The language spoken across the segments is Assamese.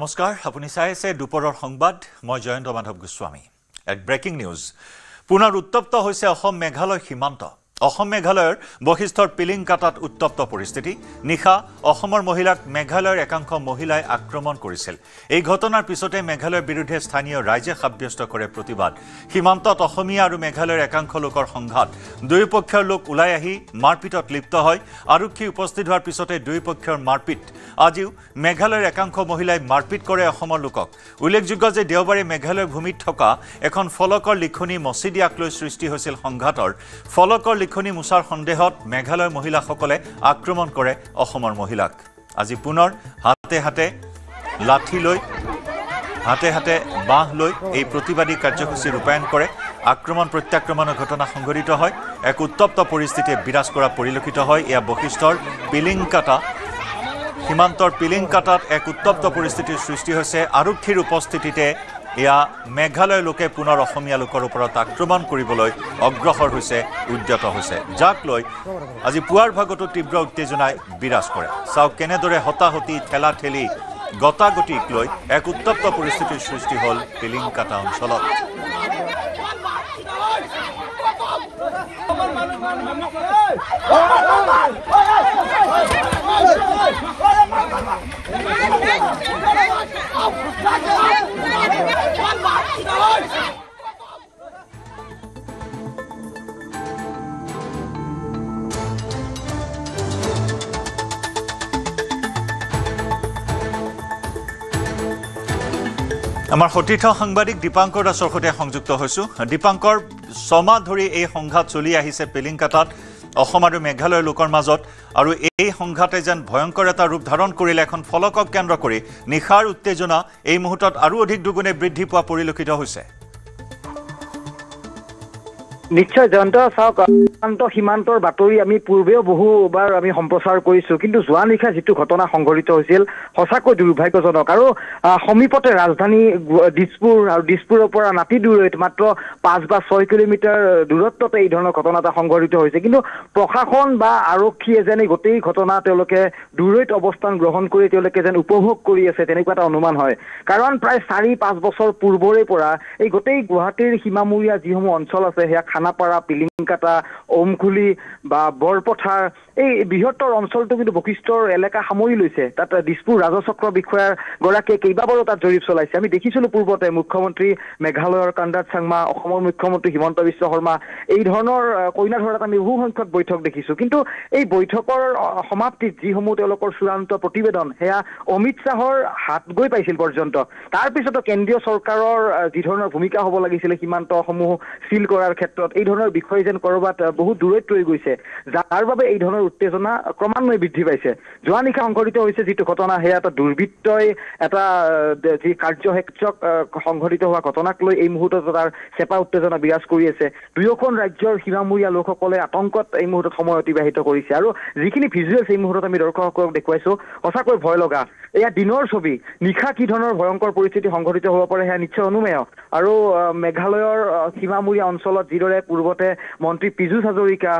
নমস্কাৰ আপুনি চাই আছে দুপৰৰ সংবাদ মই জয়ন্ত মাধৱ গোস্বামী এক ব্ৰেকিং নিউজ পুনৰ উত্তপ্ত হৈছে অসম মেঘালয় সীমান্ত অসম মেঘালয়ৰ বশিষ্ঠৰ পিলিংকাটাত উত্তপ্ত পৰিস্থিতি নিশা অসমৰ মহিলাক মেঘালয়ৰ একাংশ মহিলাই আক্ৰমণ কৰিছিল এই ঘটনাৰ পিছতে মেঘালয়ৰ বিৰুদ্ধে স্থানীয় ৰাইজে সাব্যস্ত কৰে প্ৰতিবাদ সীমান্তত অসমীয়া আৰু মেঘালয়ৰ একাংশ লোকৰ সংঘাত দুয়োপক্ষৰ লোক ওলাই আহি মাৰপিটত লিপ্ত হয় আৰক্ষী উপস্থিত হোৱাৰ পিছতে দুয়োপক্ষৰ মাৰপিট আজিও মেঘালয়ৰ একাংশ মহিলাই মাৰপিট কৰে অসমৰ লোকক উল্লেখযোগ্য যে দেওবাৰে মেঘালয়ৰ ভূমিত থকা এখন ফলকৰ লিখনি মচি দিয়াক লৈ সৃষ্টি হৈছিল সংঘাতৰ ফলকৰ লিখনি মুছাৰ সন্দেহত মেঘালয়ৰ মহিলাসকলে আক্ৰমণ কৰে অসমৰ মহিলাক আজি পুনৰ হাতে হাতে লাঠি লৈ হাতে হাতে বাঁহ লৈ এই প্ৰতিবাদী কাৰ্যসূচী ৰূপায়ণ কৰে আক্ৰমণ প্ৰত্যাক্ৰমণৰ ঘটনা সংঘটিত হয় এক উত্তপ্ত পৰিস্থিতিয়ে বিৰাজ কৰা পৰিলক্ষিত হয় এয়া বশিষ্ঠৰ পিলিংকাটা সীমান্তৰ পিলিংকাটাত এক উত্তপ্ত পৰিস্থিতিৰ সৃষ্টি হৈছে আৰক্ষীৰ উপস্থিতিতে এয়া মেঘালয় লোকে পুনৰ অসমীয়া লোকৰ ওপৰত আক্ৰমণ কৰিবলৈ অগ্ৰসৰ হৈছে উদ্যত হৈছে যাক লৈ আজি পুৱাৰ ভাগতো তীব্ৰ উত্তেজনাই বিৰাজ কৰে চাওক কেনেদৰে হতাহতি ঠেলা ঠেলি গতাগতিক লৈ এক উত্তপ্ত পৰিস্থিতিৰ সৃষ্টি হ'ল পিলিংকাটা অঞ্চলত আমাৰ সতীৰ্থ সাংবাদিক দীপাংকৰ দাসৰ সৈতে সংযুক্ত হৈছো দীপাংকৰ ছমাহ ধৰি এই সংঘাত চলি আহিছে পিলিংকাটাত অসম আৰু মেঘালয়ৰ লোকৰ মাজত আৰু এই সংঘাতে যেন ভয়ংকৰ এটা ৰূপ ধাৰণ কৰিলে এখন ফলকক কেন্দ্ৰ কৰি নিশাৰ উত্তেজনা এই মুহূৰ্তত আৰু অধিক দুগুণে বৃদ্ধি পোৱা পৰিলক্ষিত হৈছে নিশ্চয় জয়ন্ত চাওক সীমান্তৰ বাতৰি আমি পূৰ্বেও বহুবাৰ আমি সম্প্ৰচাৰ কৰিছো কিন্তু যোৱা নিশা যিটো ঘটনা সংঘটিত হৈছিল সঁচাকৈ দুৰ্ভাগ্যজনক আৰু সমীপতে ৰাজধানী দিছপুৰ আৰু দিছপুৰৰ পৰা নাতি দূৰৈত মাত্ৰ 5 বা 6 কিলোমিটাৰ দূৰত্বতে এই ধৰণৰ ঘটনা এটা সংঘটিত হৈছে কিন্তু প্ৰশাসন বা আৰক্ষীয়ে যেন এই গোটেই ঘটনা তেওঁলোকে দূৰৈত অৱস্থান গ্ৰহণ কৰি তেওঁলোকে যেন উপভোগ কৰি আছে তেনেকুৱা এটা অনুমান হয় কাৰণ প্ৰায় 4-5 বছৰ পূৰ্বৰে পৰা এই গোটেই গুৱাহাটীৰ সীমামূৰীয়া যিসমূহ অঞ্চল আছে সেয়া খানাপাৰা পিলিংকাটা ওমখুলি বা বৰপথাৰ এই বৃহত্তৰ অঞ্চলটো কিন্তু বশিষ্ঠৰ এলেকা সামৰি লৈছে তাত দিছপুৰ ৰাজচক্ৰ বিষয়াৰ গৰাকীয়ে কেইবাবাৰো তাত জৰীপ চলাইছে আমি দেখিছিলো পূৰ্বতে মুখ্যমন্ত্ৰী মেঘালয়ৰ কনৰাড চাংমা অসমৰ মুখ্যমন্ত্ৰী হিমন্ত বিশ্ব শৰ্মা এই ধৰণৰ কইনাধৰাত আমি বহু সংখ্যক বৈঠক দেখিছো কিন্তু এই বৈঠকৰ সমাপ্তিত যিসমূহ তেওঁলোকৰ চূড়ান্ত প্ৰতিবেদন সেয়া অমিত শ্বাহৰ হাত গৈ পাইছিল পৰ্যন্ত তাৰপিছতো কেন্দ্ৰীয় চৰকাৰৰ যি ধৰণৰ ভূমিকা হ'ব লাগিছিলে সীমান্তসমূহ সিল কৰাৰ ক্ষেত্ৰত এই ধৰণৰ বিষয় যেন কৰবাত বহু দূৰৈত ৰৈ গৈছে যাৰ বাবে এই ধৰণৰ উত্তেজনা ক্ৰমান্বয়ে বৃদ্ধি পাইছে যোৱা নিশা সংঘটিত হৈছে যিটো ঘটনা সেয়া এটা দুৰ্বৃত্তই এটা যি কাৰ্যক্ষেত্ৰক সংঘটিত হোৱা ঘটনাক লৈ এই মুহূৰ্তত তাৰ চেপা উত্তেজনা বিৰাজ কৰি আছে দুয়োখন ৰাজ্যৰ সীমামূৰীয়া লোকসকলে আতংকত এই মুহূৰ্তত সময় অতিবাহিত কৰিছে আৰু যিখিনি ভিজুৱেলছ এই মুহূৰ্তত আমি দৰ্শকসকলক দেখুৱাইছো সঁচাকৈ ভয় লগা এয়া দিনৰ ছবি নিশা কি ধৰণৰ ভয়ংকৰ পৰিস্থিতি সংঘটিত হ'ব পাৰে সেয়া নিশ্চয় অনুমেয় আৰু মেঘালয়ৰ সীমামূৰীয়া অঞ্চলত যিদৰে পূৰ্বতে মন্ত্ৰী পীযুষ হাজৰিকা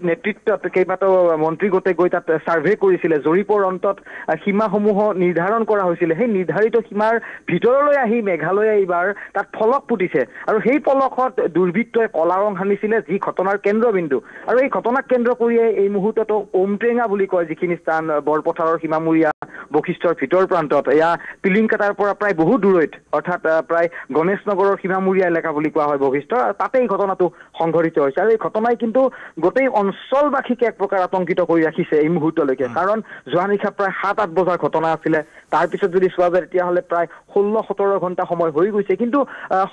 নেতৃত্বত কেইবাটাও মন্ত্ৰী গোটে গৈ তাত ছাৰ্ভে কৰিছিলে জৰীপৰ অন্তত সীমাসমূহ নিৰ্ধাৰণ কৰা হৈছিলে সেই নিৰ্ধাৰিত সীমাৰ ভিতৰলৈ আহি মেঘালয়ে এইবাৰ তাত ফলক পুতিছে আৰু সেই ফলকত দুৰ্বৃত্তই কলা ৰং সানিছিলে যি ঘটনাৰ কেন্দ্ৰবিন্দু আৰু এই ঘটনাক কেন্দ্ৰ কৰিয়ে এই মুহূৰ্ততো ওমটেঙা বুলি কয় যিখিনি স্থান বৰপথাৰৰ সীমামূৰীয়া বশিষ্ঠৰ ভিতৰ প্ৰান্তত এয়া পিলিংকাটাৰ পৰা প্ৰায় বহু দূৰৈত অৰ্থাৎ প্ৰায় গণেশ নগৰৰ সীমামূৰীয়া এলেকা বুলি কোৱা হয় বশিষ্ঠ তাতে এই ঘটনাটো সংঘটিত হৈছে আৰু এই ঘটনাই কিন্তু গোটেই অঞ্চলবাসীকে এক প্ৰকাৰ আতংকিত কৰি ৰাখিছে এই মুহূৰ্তলৈকে কাৰণ যোৱা নিশা প্ৰায় 7-8 বজাৰ ঘটনা আছিলে তাৰপিছত যদি চোৱা যায় তেতিয়াহ'লে প্ৰায় 16-17 ঘণ্টা সময় হৈ গৈছে কিন্তু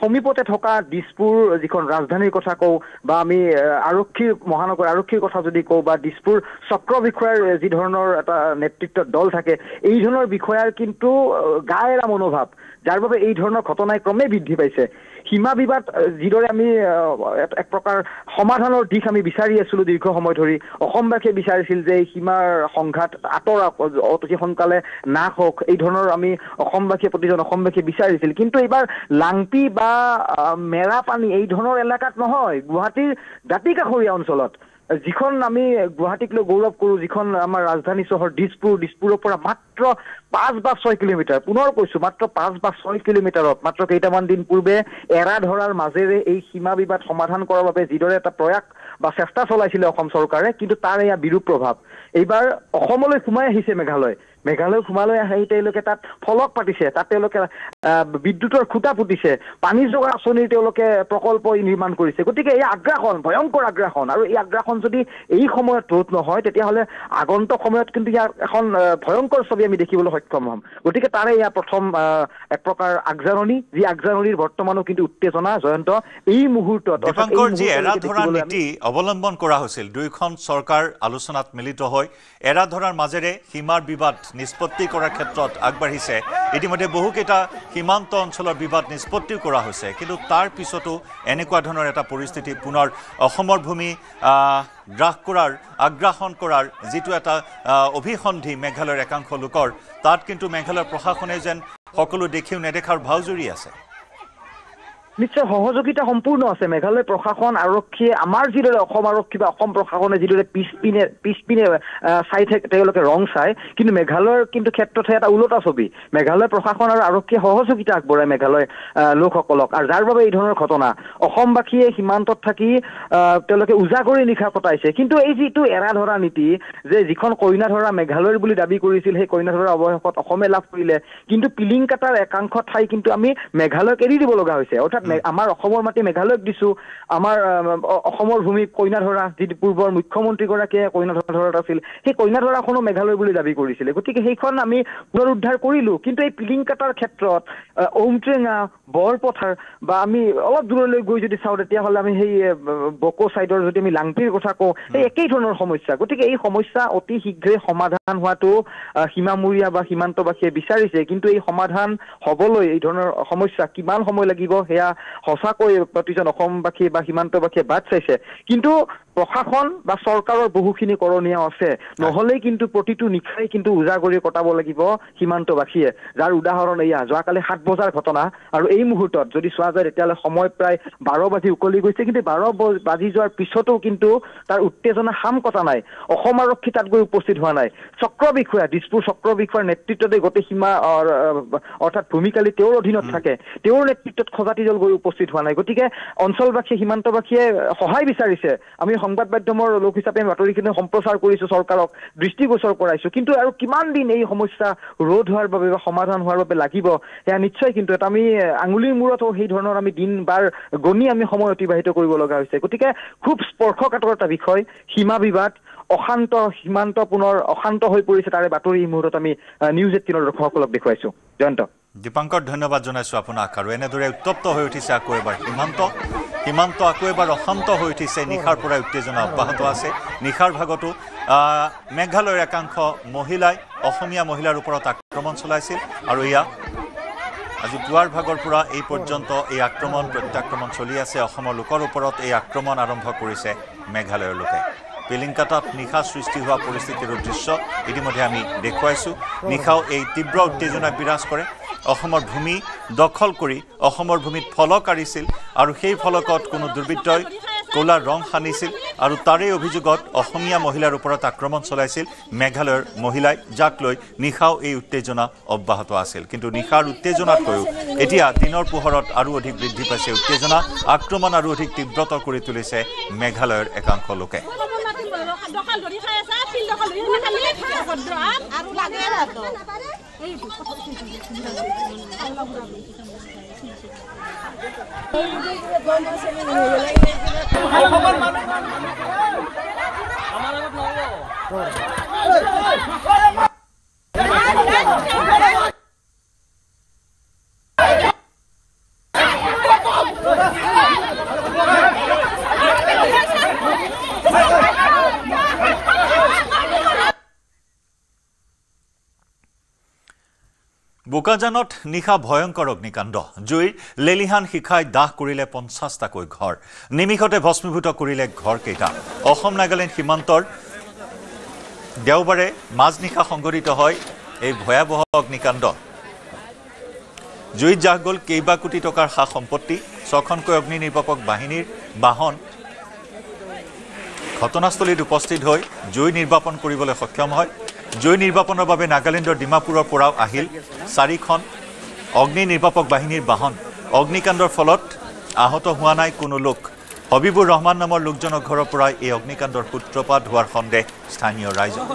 সমীপতে থকা দিছপুৰ যিখন ৰাজধানীৰ কথা কওঁ বা আমি মহানগৰ আৰক্ষীৰ কথা যদি কওঁ বা দিছপুৰ চক্ৰ বিষয়াৰ যি ধৰণৰ এটা নেতৃত্বত দল থাকে এই ধৰণৰ বিষয়াৰ কিন্তু গা এৰা মনোভাৱ যাৰ বাবে এই ধৰণৰ ঘটনাই ক্ৰমে বৃদ্ধি পাইছে সীমা বিবাদ যিদৰে আমি এক প্ৰকাৰ সমাধানৰ দিশ আমি বিচাৰি আছিলো দীৰ্ঘ সময় ধৰি অসমবাসীয়ে বিচাৰিছিল যে সীমাৰ সংঘাত আঁতৰক অতি সোনকালে নাশ হওক এই ধৰণৰ আমি অসমবাসীয়ে প্ৰতিজন অসমবাসীয়ে বিচাৰিছিল কিন্তু এইবাৰ লাংপি বা মেৰাপানী এই ধৰণৰ এলেকাত নহয় গুৱাহাটীৰ দাঁতি কাষৰীয়া অঞ্চলত যিখন আমি গুৱাহাটীক লৈ গৌৰৱ কৰোঁ, যিখন আমাৰ ৰাজধানী চহৰ দিছপুৰৰ পৰা মাত্ৰ 5 বা 6 কিলোমিটাৰ, পুনৰ কৈছোঁ মাত্ৰ 5 বা 6 কিলোমিটাৰত মাত্ৰ কেইটামান দিন পূৰ্বে এৰা ধৰাৰ মাজেৰে এই সীমা বিবাদ সমাধান কৰাৰ বাবে যিদৰে এটা প্ৰয়াস বা চেষ্টা চলাইছিলে অসম চৰকাৰে, কিন্তু তাৰ এয়া বিৰূপ প্ৰভাৱ। এইবাৰ অসমলৈ সোমাই আহিছে মেঘালয় সোমালৈ আহি তেওঁলোকে তাত ফলক পাতিছে, তাত তেওঁলোকে বিদ্যুতৰ খুঁটা পুতিছে, পানী যোগান আঁচনিৰ তেওঁলোকে প্ৰকল্প নিৰ্মাণ কৰিছে। গতিকে এই আগ্ৰাসন, ভয়ংকৰ আগ্ৰাসন, আৰু এই আগ্ৰাসন যদি এই সময়ত ৰোধ নহয় তেতিয়াহ'লে আগন্তুক সময়ত কিন্তু ইয়াৰ এখন ভয়ংকৰ ছবি আমি দেখিবলৈ সক্ষম হ'ম। গতিকে তাৰে ইয়াৰ প্ৰথম এক প্ৰকাৰ আগজাননী, যি আগজাননীৰ বৰ্তমানো কিন্তু উত্তেজনা জয়ন্ত এই মুহূৰ্তত। দীপাংকৰ, যি এৰা ধৰাৰ নীতি অৱলম্বন কৰা হৈছিল, দুয়োখন চৰকাৰ আলোচনাত মিলিত হৈ এৰা ধৰাৰ মাজেৰে সীমাৰ বিবাদ নিষ্পত্তি কৰাৰ ক্ষেত্ৰত আগবাঢ়িছে। ইতিমধ্যে বহুকেইটা সীমান্ত অঞ্চলৰ বিবাদ নিষ্পত্তিও কৰা হৈছে, কিন্তু তাৰ পিছতো এনেকুৱা ধৰণৰ এটা পৰিস্থিতি পুনৰ অসমৰ ভূমি গ্ৰাস কৰাৰ, আগ্ৰাসন কৰাৰ যিটো এটা অভিসন্ধি মেঘালয়ৰ একাংশ লোকৰ, তাত কিন্তু মেঘালয়ৰ প্ৰশাসনে যেন সকলো দেখিও নেদেখাৰ ভাও জুৰি আছে। নিশ্চয় সহযোগিতা সম্পূৰ্ণ আছে। মেঘালয় প্ৰশাসন, আৰক্ষীয়ে, আমাৰ যিদৰে অসম আৰক্ষী বা অসম প্ৰশাসনে যিদৰে পিছপিনে চাই থাকে, তেওঁলোকে ৰং চায়, কিন্তু মেঘালয়ৰ কিন্তু ক্ষেত্ৰতহে এটা ওলোটা ছবি। মেঘালয় প্ৰশাসন আৰু আৰক্ষীয়ে সহযোগিতা আগবঢ়ায় মেঘালয় লোকসকলক, আৰু যাৰ বাবে এই ধৰণৰ ঘটনা। অসমবাসীয়ে সীমান্তত থাকি তেওঁলোকে উজাগৰি নিশা কটাইছে। কিন্তু এই যিটো এৰা ধৰা নীতি, যে যিখন কইনা ধৰা মেঘালয়ৰ বুলি দাবী কৰিছিল, সেই কইনা ধৰাৰ অৱশেষত অসমে লাভ কৰিলে, কিন্তু পিলিংকাটাৰ একাংশ ঠাই কিন্তু আমি মেঘালয়ক এৰি দিব লগা হৈছে। অৰ্থাৎ আমাৰ অসমৰ মাটি মেঘালয়ক দিছো, আমাৰ অসমৰ ভূমি কইনা ধৰা, যি পূৰ্বৰ মুখ্যমন্ত্ৰীগৰাকীয়ে কইনা ধৰাত আছিল, সেই কইনা ধৰাখনো মেঘালয় বুলি দাবী কৰিছিলে। গতিকে সেইখন আমি পুনৰুদ্ধাৰ কৰিলো। কিন্তু এই পিলিংকাটাৰ ক্ষেত্ৰত ঔমট্ৰেঙা, বৰপথাৰ বা আমি অলপ দূৰলৈ গৈ যদি চাওঁ, তেতিয়াহ'লে আমি সেই বকো চাইডৰ যদি আমি লাংটিৰ কথা কওঁ, এই একেই ধৰণৰ সমস্যা। গতিকে এই সমস্যা অতি শীঘ্ৰে সমাধান হোৱাটো সীমামূৰীয়া বা সীমান্তবাসীয়ে বিচাৰিছে, কিন্তু এই সমাধান হ'বলৈ এই ধৰণৰ সমস্যা কিমান সময় লাগিব সেয়া সঁচাকৈ প্ৰতিজন অসমবাসী বা সীমান্তবাসীয়ে বাট চাইছে। কিন্তু প্ৰশাসন বা চৰকাৰৰ বহুখিনি কৰণীয় আছে, নহ'লেই কিন্তু প্ৰতিটো নিশাই কিন্তু উজাগৰি কটাব লাগিব সীমান্তবাসীয়ে। যাৰ উদাহৰণ এয়া যোৱাকালি 7 বজাৰ ঘটনা, আৰু এই মুহূৰ্তত যদি চোৱা যায় তেতিয়াহ'লে সময় প্ৰায় 12 বাজি উকলি গৈছে, কিন্তু 12 বাজি যোৱাৰ পিছতো কিন্তু তাৰ উত্তেজনা সাম কটা নাই। অসম আৰক্ষী তাত গৈ উপস্থিত হোৱা নাই। চক্ৰ বিষয়া, দিছপুৰ চক্ৰ বিষয়াৰ নেতৃত্বতে গোটেই সীমা অৰ্থাৎ ভূমিকালী তেওঁৰ অধীনত থাকে, তেওঁৰ নেতৃত্বত খজাতি দল গৈ উপস্থিত হোৱা নাই। গতিকে অঞ্চলবাসী, সীমান্তবাসীয়ে সহায় বিচাৰিছে। আমি সংবাদ মাধ্যমৰ লোক হিচাপে বাতৰিখিনি সম্প্ৰচাৰ কৰিছোঁ, চৰকাৰক দৃষ্টিগোচৰ কৰাইছোঁ। কিন্তু আৰু কিমান দিন এই সমস্যা ৰোধ হোৱাৰ বাবে বা সমাধান হোৱাৰ বাবে লাগিব, সেয়া নিশ্চয় কিন্তু এটা আমি আঙুলিৰ মূৰতো সেই ধৰণৰ আমি দিন বাৰ গণি আমি সময় অতিবাহিত কৰিব লগা হৈছে। গতিকে খুব স্পৰ্শকাতৰ এটা বিষয়, সীমা বিবাদ, অশান্ত সীমান্ত পুনৰ অশান্ত হৈ পৰিছে, তাৰে বাতৰি এই মুহূৰ্তত আমি নিউজ 18ৰ দৰ্শকসকলক দেখুৱাইছোঁ। জয়ন্ত। দীপাংকৰ, ধন্যবাদ জনাইছোঁ আপোনাক। আৰু এনেদৰে উত্তপ্ত হৈ উঠিছে আকৌ এবাৰ সীমান্ত আকৌ এবাৰ অশান্ত হৈ উঠিছে। নিশাৰ পৰাই উত্তেজনা অব্যাহত আছে। নিশাৰ ভাগতো মেঘালয়ৰ একাংশ মহিলাই অসমীয়া মহিলাৰ ওপৰত আক্ৰমণ চলাইছিল, আৰু এয়া আজি পুৱাৰ ভাগৰ পৰা এই পৰ্যন্ত এই আক্ৰমণ প্ৰত্যাক্ৰমণ চলি আছে। অসমৰ লোকৰ ওপৰত এই আক্ৰমণ আৰম্ভ কৰিছে মেঘালয়ৰ লোকে। পিলিংকাটাত নিশা সৃষ্টি হোৱা পৰিস্থিতিৰ দৃশ্য ইতিমধ্যে আমি দেখুৱাইছোঁ। নিশাও এই তীব্ৰ উত্তেজনা বিৰাজ কৰে। অসমৰ ভূমি দখল কৰি অসমৰ ভূমিত ফলক আঁৰিছিল, আৰু সেই ফলকত কোনো দুৰ্বৃত্তই ক'লা ৰং সানিছিল, আৰু তাৰে অভিযোগত অসমীয়া মহিলাৰ ওপৰত আক্ৰমণ চলাইছিল মেঘালয়ৰ মহিলাই, যাক লৈ নিশাও এই উত্তেজনা অব্যাহত আছিল। কিন্তু নিশাৰ উত্তেজনাতকৈও এতিয়া দিনৰ পোহৰত আৰু অধিক বৃদ্ধি পাইছে উত্তেজনা। আক্ৰমণ আৰু অধিক তীব্ৰতৰ কৰি তুলিছে মেঘালয়ৰ একাংশ লোকে। বোকাজানত নিশা ভয়ংকৰ অগ্নিকাণ্ড। জুইৰ লেলিহান শিখাই দাহ কৰিলে 50টাকৈ ঘৰ, নিমিষতে ভস্মীভূত কৰিলে ঘৰকেইটা। অসম নাগালেণ্ড সীমান্তৰ দেওবাৰে মাজনিশা সংঘটিত হয় এই ভয়াৱহ অগ্নিকাণ্ড। জুইত জাহ গ'ল কেইবা কোটি টকাৰ সা সম্পত্তি, 6খনকৈ অগ্নি নিৰ্বাপক বাহিনীৰ বাহন ঘটনাস্থলীত উপস্থিত হৈ জুই নিৰ্বাপন কৰিবলৈ সক্ষম হয়। জুই নিৰ্বাপনৰ বাবে নাগালেণ্ডৰ ডিমাপুৰৰ পৰাও আহিল 4খন অগ্নি নিৰ্বাপক বাহিনীৰ বাহন। অগ্নিকাণ্ডৰ ফলত আহত হোৱা নাই কোনো লোক। হবিবুৰ ৰহমান নামৰ লোকজনৰ ঘৰৰ পৰাই এই অগ্নিকাণ্ডৰ সূত্ৰপাত হোৱাৰ সন্দেহ স্থানীয় ৰাইজৰ।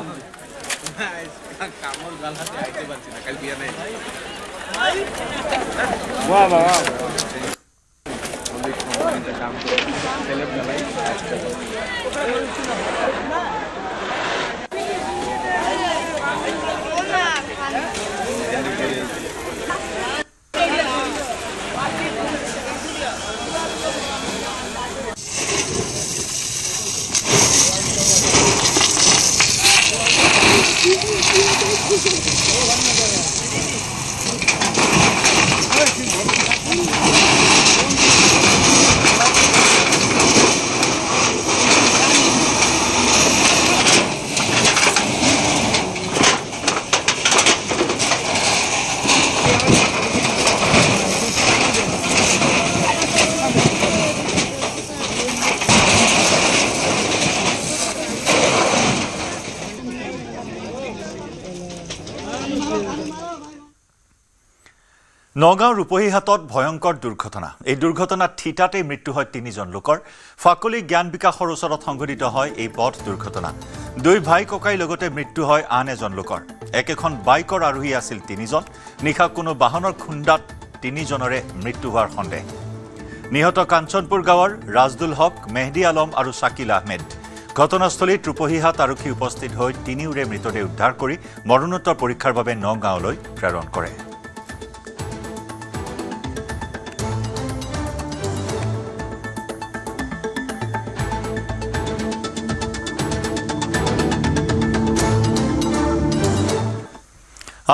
নগাঁও ৰূপহীহাটত ভয়ংকৰ দুৰ্ঘটনা। এই দুৰ্ঘটনাত থিতাতেই মৃত্যু হয় 3জন লোকৰ। ফাকলি জ্ঞান বিকাশৰ ওচৰত সংঘটিত হয় এই পথ দুৰ্ঘটনা। 2 ভাই ককাই লগতে মৃত্যু হয় আন এজন লোকৰ। একেখন বাইকৰ আৰোহী আছিল 3জন। নিশা কোনো বাহনৰ খুন্দাত 3জনৰে মৃত্যু হোৱাৰ সন্দেহ। নিহত কাঞ্চনপুৰ গাঁৱৰ ৰাজদুল হক, মেহদি আলম আৰু শাকিল আহমেদ। ঘটনাস্থলীত ৰূপহীহাট আৰক্ষী উপস্থিত হৈ 3ওৰে মৃতদেহ উদ্ধাৰ কৰি মৰণোত্তৰ পৰীক্ষাৰ বাবে নগাঁৱলৈ প্ৰেৰণ কৰে।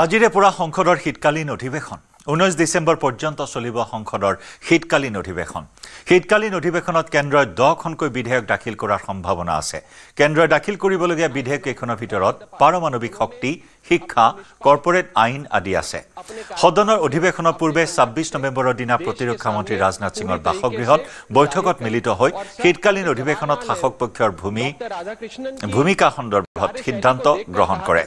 আজিৰে পৰা সংসদৰ শীতকালীন অধিৱেশন। 19 ডিচেম্বৰ পৰ্যন্ত চলিব সংসদৰ শীতকালীন অধিৱেশন। শীতকালীন অধিৱেশনত কেন্দ্ৰই 10খনকৈ বিধেয়ক দাখিল কৰাৰ সম্ভাৱনা আছে। কেন্দ্ৰই দাখিল কৰিবলগীয়া বিধেয়ককেইখনৰ ভিতৰত পাৰমাণৱিক শক্তি, শিক্ষা, কৰ্পৰেট আইন আদি আছে। সদনৰ অধিৱেশনৰ পূৰ্বে 26 নৱেম্বৰৰ দিনা প্ৰতিৰক্ষা মন্ত্ৰী ৰাজনাথ সিঙৰ বাসগৃহত বৈঠকত মিলিত হৈ শীতকালীন অধিৱেশনত শাসক পক্ষৰ ভূমিকা সন্দৰ্ভত সিদ্ধান্ত গ্ৰহণ কৰে।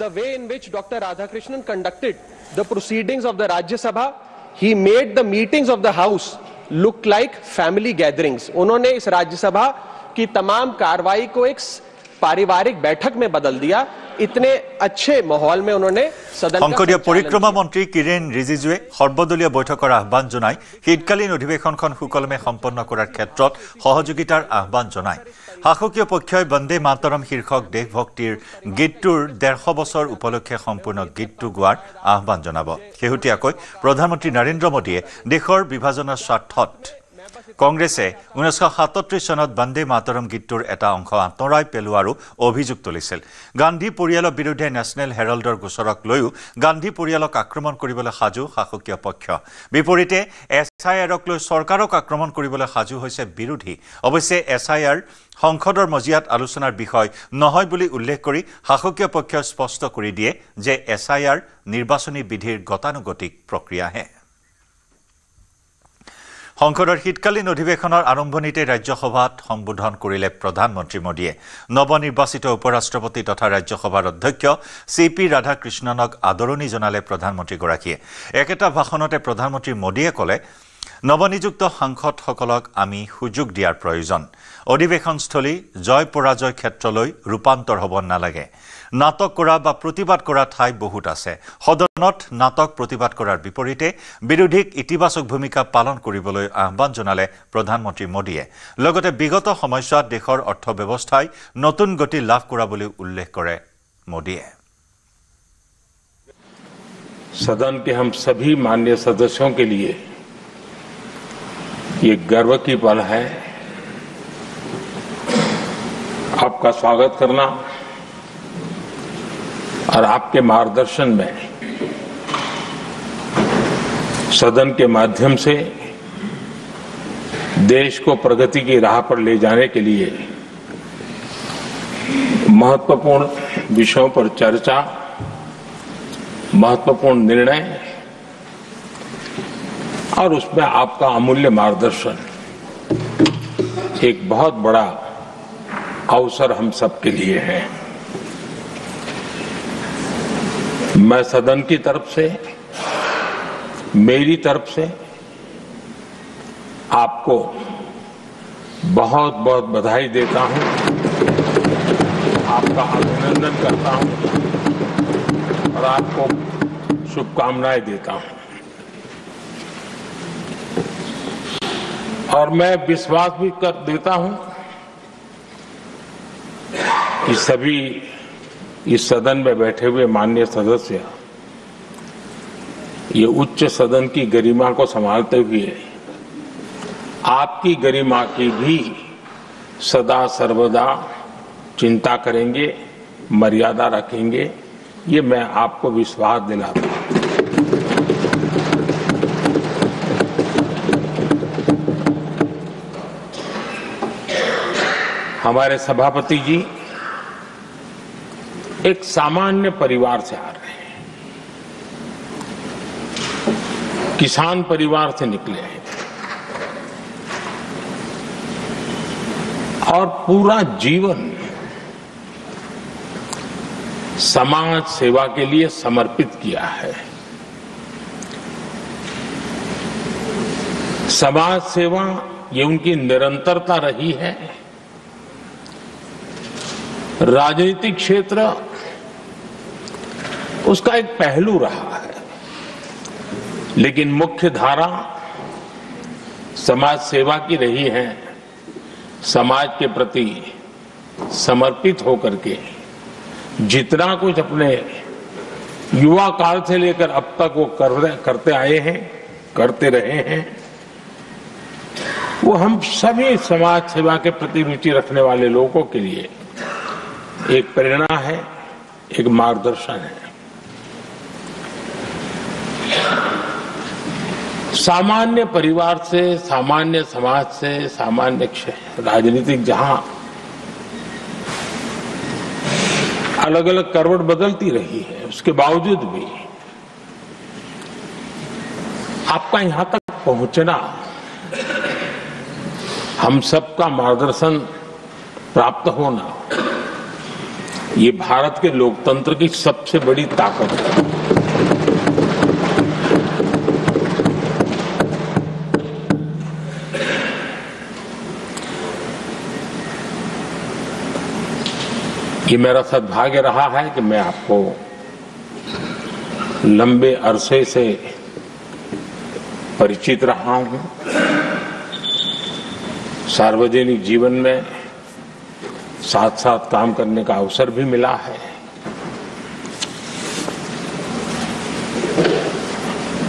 The way in which Dr. Radhakrishnan conducted the proceedings of the Rajya Sabha, he made the meetings of the House look like family gatherings. उन्होंने इस राज्य सभा की तमाम कार्रवाई को एक पारिवारिक बैठक में बदल दिया। इतने अच्छे माहौल में उन्होंने सदन সংসদীয় পৰিক্ৰমা মন্ত্ৰী কিৰেণ ৰিজিজুৱে সৰ্বদলীয় বৈঠকৰ আহ্বান জনাই শীতকালীন অধিৱেশনখন সুকলমে সম্পন্ন কৰাৰ ক্ষেত্ৰত সহযোগিতাৰ আহ্বান জনায়। শাসকীয় পক্ষই বন্দে মাতৰম শীৰ্ষক দেশভক্তিৰ গীতটোৰ 150 বছৰ উপলক্ষে সম্পূৰ্ণ গীতটো গোৱাৰ আহ্বান জনাব। শেহতীয়াকৈ প্ৰধানমন্ত্ৰী নৰেন্দ্ৰ মোদীয়ে দেশৰ বিভাজনৰ স্বাৰ্থত কংগ্ৰেছে 1937 চনত বন্দে মাতৰম গীতটোৰ এটা অংশ আঁতৰাই পেলোৱাৰো অভিযোগ তুলিছিল। গান্ধী পৰিয়ালৰ বিৰুদ্ধে নেশ্যনেল হেৰাল্ডৰ গোচৰক লৈও গান্ধী পৰিয়ালক আক্ৰমণ কৰিবলৈ সাজু শাসকীয় পক্ষ। বিপৰীতে SIRক লৈ চৰকাৰক আক্ৰমণ কৰিবলৈ সাজু হৈছে বিৰোধী। অৱশ্যে SIR সংসদৰ মজিয়াত আলোচনাৰ বিষয় নহয় বুলি উল্লেখ কৰি শাসকীয় পক্ষই স্পষ্ট কৰি দিয়ে যে SIR নিৰ্বাচনী বিধিৰ গতানুগতিক প্ৰক্ৰিয়াহে। সংসদৰ শীতকালীন অধিৱেশনৰ আৰম্ভণিতে ৰাজ্যসভাত সম্বোধন কৰিলে প্ৰধানমন্ত্ৰী মোদীয়ে। নৱনিৰ্বাচিত উপৰাষ্ট্ৰপতি তথা ৰাজ্যসভাৰ অধ্যক্ষ CP ৰাধাকৃষ্ণনক আদৰণি জনালে প্ৰধানমন্ত্ৰীগৰাকীয়ে। একেটা ভাষণতে প্ৰধানমন্ত্ৰী মোদীয়ে ক'লে, নৱনিযুক্ত সাংসদসকলক আমি সুযোগ দিয়াৰ প্ৰয়োজন। অধিৱেশনস্থলী জয় পৰাজয় ক্ষেত্ৰলৈ ৰূপান্তৰ হ'ব নালাগে। নাটক কৰা বা প্ৰতিবাদ কৰা ঠাই বহুত আছে। সদনত নাটক প্ৰতিবাদ কৰাৰ বিপৰীতে বিৰোধীক ইতিবাচক ভূমিকা পালন কৰিবলৈ আহ্বান জনালে প্ৰধানমন্ত্ৰী মোদীয়ে। লগতে বিগত সময়ছোৱাত দেশৰ অৰ্থব্যৱস্থাই নতুন গতি লাভ কৰা বুলি উল্লেখ কৰে মোদীয়ে। सदन के हम सभी माननीय सदस्यों के लिए ये गर्व की पल है। आपका स्वागत करना और आपके मार्गदर्शन में सदन के माध्यम से देश को प्रगति की राह पर ले जाने के लिए महत्वपूर्ण विषयों पर चर्चा, महत्वपूर्ण निर्णय और उसमें आपका अमूल्य मार्गदर्शन एक बहुत बड़ा अवसर हम सबके लिए है। मैं सदन की तरफ से, मेरी तरफ से आपको बहुत बहुत बधाई देता हूं, आपका अभिनंदन करता हूं और आपको शुभकामनाएं देता हूं। और मैं विश्वास भी कर देता हूं कि सभी इस सदन में बैठे हुए माननीय सदस्य ये उच्च सदन की गरिमा को संभालते हुए आपकी गरिमा की भी सदा सर्वदा चिंता करेंगे, मर्यादा रखेंगे, ये मैं आपको विश्वास दिलाता हूं। हमारे सभापति जी एक सामान्य परिवार से आ रहे हैं, किसान परिवार से निकले हैं और पूरा जीवन समाज सेवा के लिए समर्पित किया है। समाज सेवा ये उनकी निरंतरता रही है। राजनीतिक क्षेत्र उसका एक पहलू रहा है, लेकिन मुख्य धारा समाज सेवा की रही है। समाज के प्रति समर्पित होकर के जितना कुछ अपने युवा काल से लेकर अब तक वो करते आए हैं, करते रहे हैं, वो हम सभी समाज सेवा के प्रति रुचि रखने वाले लोगों के लिए एक प्रेरणा है, एक मार्गदर्शन है। सामान्य परिवार से, सामान्य समाज से, सामान्य राजनीतिक जहां अलग अलग करवट बदलती रही है, उसके बावजूद भी आपका यहां तक पहुंचना, हम सबका मार्गदर्शन प्राप्त होना, ये भारत के लोकतंत्र की सबसे बड़ी ताकत है। ये मेरा सद्भाग्य रहा है कि मैं आपको लंबे अरसे से परिचित रहा हूं। सार्वजनिक जीवन में साथ साथ काम करने का अवसर भी मिला है।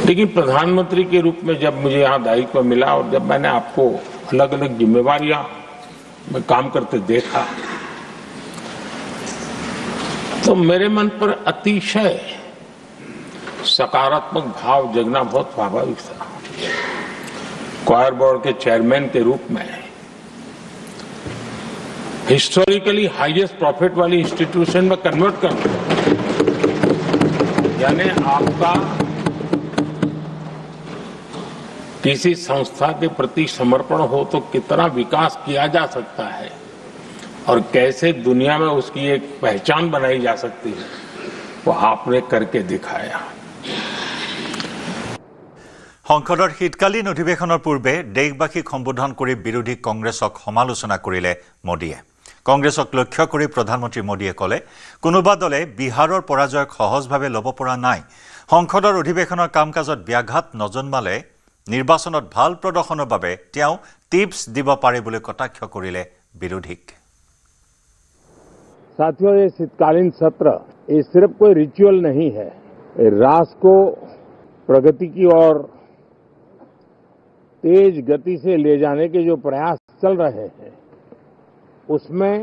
लेकिन प्रधानमंत्री के रूप में जब मुझे यहां दायित्व मिला और जब मैंने आपको अलग अलग जिम्मेवारियां में काम करते देखा, तो मेरे मन पर अतिशय सकारात्मक भाव जगना बहुत स्वाभाविक था। क्वायर बोर्ड के चेयरमैन के रूप में हिस्टोरिकली हाईएस्ट प्रॉफिट वाली इंस्टीट्यूशन में कन्वर्ट करना, यानी आपका किसी संस्था के प्रति समर्पण हो तो कितना विकास किया जा सकता है और कैसे दुनिया में उसकी एक पहचान बनाई जा सकती है, वो आपने करके दिखाया। সংসদৰ শীতকালীন অধিৱেশনৰ পূৰ্বে দেশবাসীক সম্বোধন কৰি বিৰোধী কংগ্ৰেছক সমালোচনা কৰিলে মোদীয়ে। কংগ্ৰেছক লক্ষ্য কৰি প্ৰধানমন্ত্ৰী মোদীয়ে ক'লে, কোনোবা দলে বিহাৰৰ পৰাজয়ক সহজভাৱে ল'ব পৰা নাই। সংসদৰ অধিৱেশনৰ কাম-কাজত ব্যাঘাত নজন্মালে নিৰ্বাচনত ভাল প্ৰদৰ্শনৰ বাবে তেওঁ টিপছ দিব পাৰে বুলি কটাক্ষ কৰিলে বিৰোধীক। साथियों, ये शीतकालीन सत्र ये सिर्फ कोई रिचुअल नहीं है। राष्ट्र को प्रगति की ओर तेज गति से ले जाने के जो प्रयास चल रहे हैं, उसमें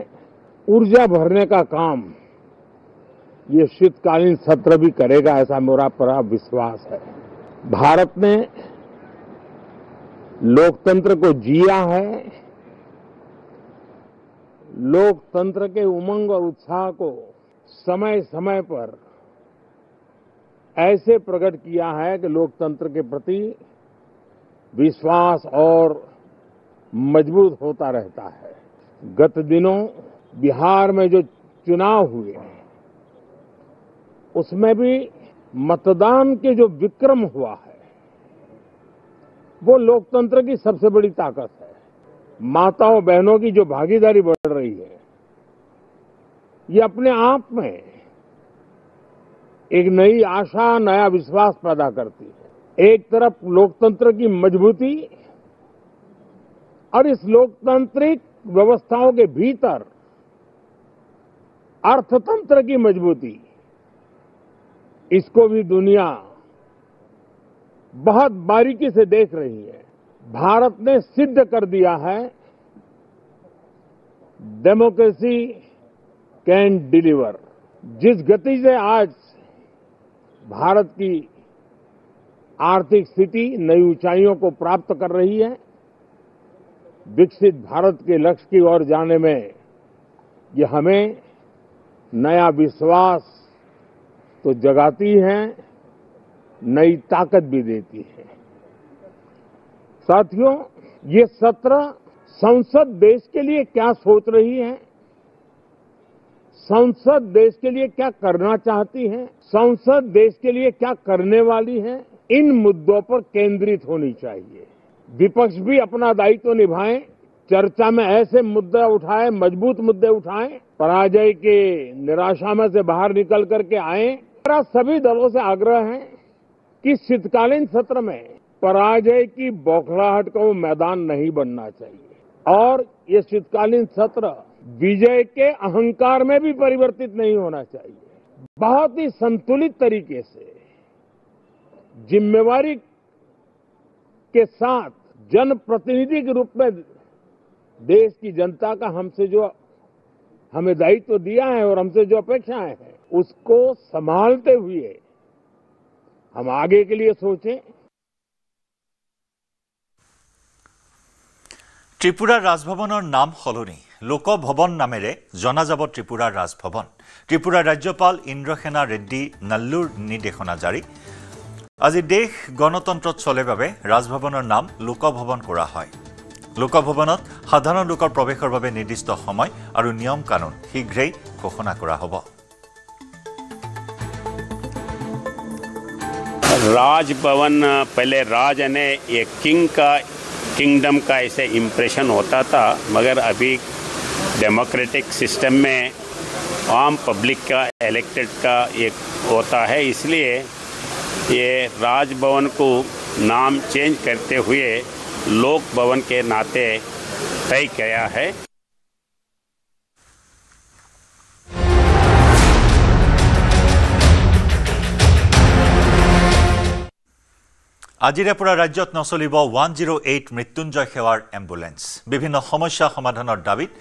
ऊर्जा भरने का काम ये शीतकालीन सत्र भी करेगा, ऐसा मेरा पूरा विश्वास है। भारत ने लोकतंत्र को जिया है, लोकतंत्र के उमंग और उत्साह को समय समय पर ऐसे प्रकट किया है कि लोकतंत्र के प्रति विश्वास और मजबूत होता रहता है। गत दिनों बिहार में जो चुनाव हुए उसमें भी मतदान के जो विक्रम हुआ है वो लोकतंत्र की सबसे बड़ी ताकत है। माताओं बहनों की जो भागीदारी बढ़ रही है ये अपने आप में एक नई आशा, नया विश्वास पैदा करती है। एक तरफ लोकतंत्र की मजबूती और इस लोकतांत्रिक व्यवस्थाओं के भीतर अर्थतंत्र की मजबूती, इसको भी दुनिया बहुत बारीकी से देख रही है। भारत ने सिद्ध कर दिया है डेमोक्रेसी कैन डिलीवर। जिस गति से आज भारत की आर्थिक स्थिति नई ऊंचाइयों को प्राप्त कर रही है, विकसित भारत के लक्ष्य की ओर जाने में ये हमें नया विश्वास तो जगाती है, नई ताकत भी देती है। साथियों, ये सत्र संसद देश के लिए क्या सोच रही है, संसद देश के लिए क्या करना चाहती है, संसद देश के लिए क्या करने वाली है, इन मुद्दों पर केंद्रित होनी चाहिए। विपक्ष भी अपना दायित्व निभाएं, चर्चा में ऐसे मुद्दे उठाएं, मजबूत मुद्दे उठाएं, पराजय के निराशा में से बाहर निकल करके आए। मेरा सभी दलों से आग्रह है कि शीतकालीन सत्र में पराजय की बौखलाहट का वो मैदान नहीं बनना चाहिए और ये शीतकालीन सत्र विजय के अहंकार में भी परिवर्तित नहीं होना चाहिए। बहुत ही संतुलित तरीके से जिम्मेवारी के साथ जनप्रतिनिधि के रूप में देश की जनता का हमें दायित्व दिया है और हमसे जो अपेक्षाएं हैं उसको संभालते हुए हम आगे के लिए सोचें। त्रिपुरा राजभवনৰ नाम সলনি লোকভৱন নামেৰে জনা যাব ত্ৰিপুৰা ৰাজভৱন। ত্ৰিপুৰা ৰাজ্যপাল ইন্দ্ৰসেনা ৰেড্ডি নাল্লুৰ নিৰ্দেশনা জাৰি। আজি দেশ গণতন্ত্ৰত চলে বাবে ৰাজভৱনৰ নাম লোকভৱন কৰা হয়। লোকভৱনত সাধাৰণ লোকৰ প্ৰৱেশৰ বাবে নিৰ্দিষ্ট সময় আৰু নিয়ম কানুন শীঘ্ৰেই ঘোষণা কৰা হ'ব। राजभवन पहले राज यानी एक किंगडम का ऐसे इम्प्रेशन होता था, मगर अभी डेमोक्रेटिक सिस्टम में आम पब्लिक का इलेक्टेड का एक होता है, इसलिए ये राजभवन को नाम चेंज करते हुए लोक भवन के नाते तय किया है। আজিৰে পৰা ৰাজ্যত নচলিব 108 মৃত্যুঞ্জয় সেৱাৰ এম্বুলেন্স। বিভিন্ন সমস্যা সমাধানৰ দাবীত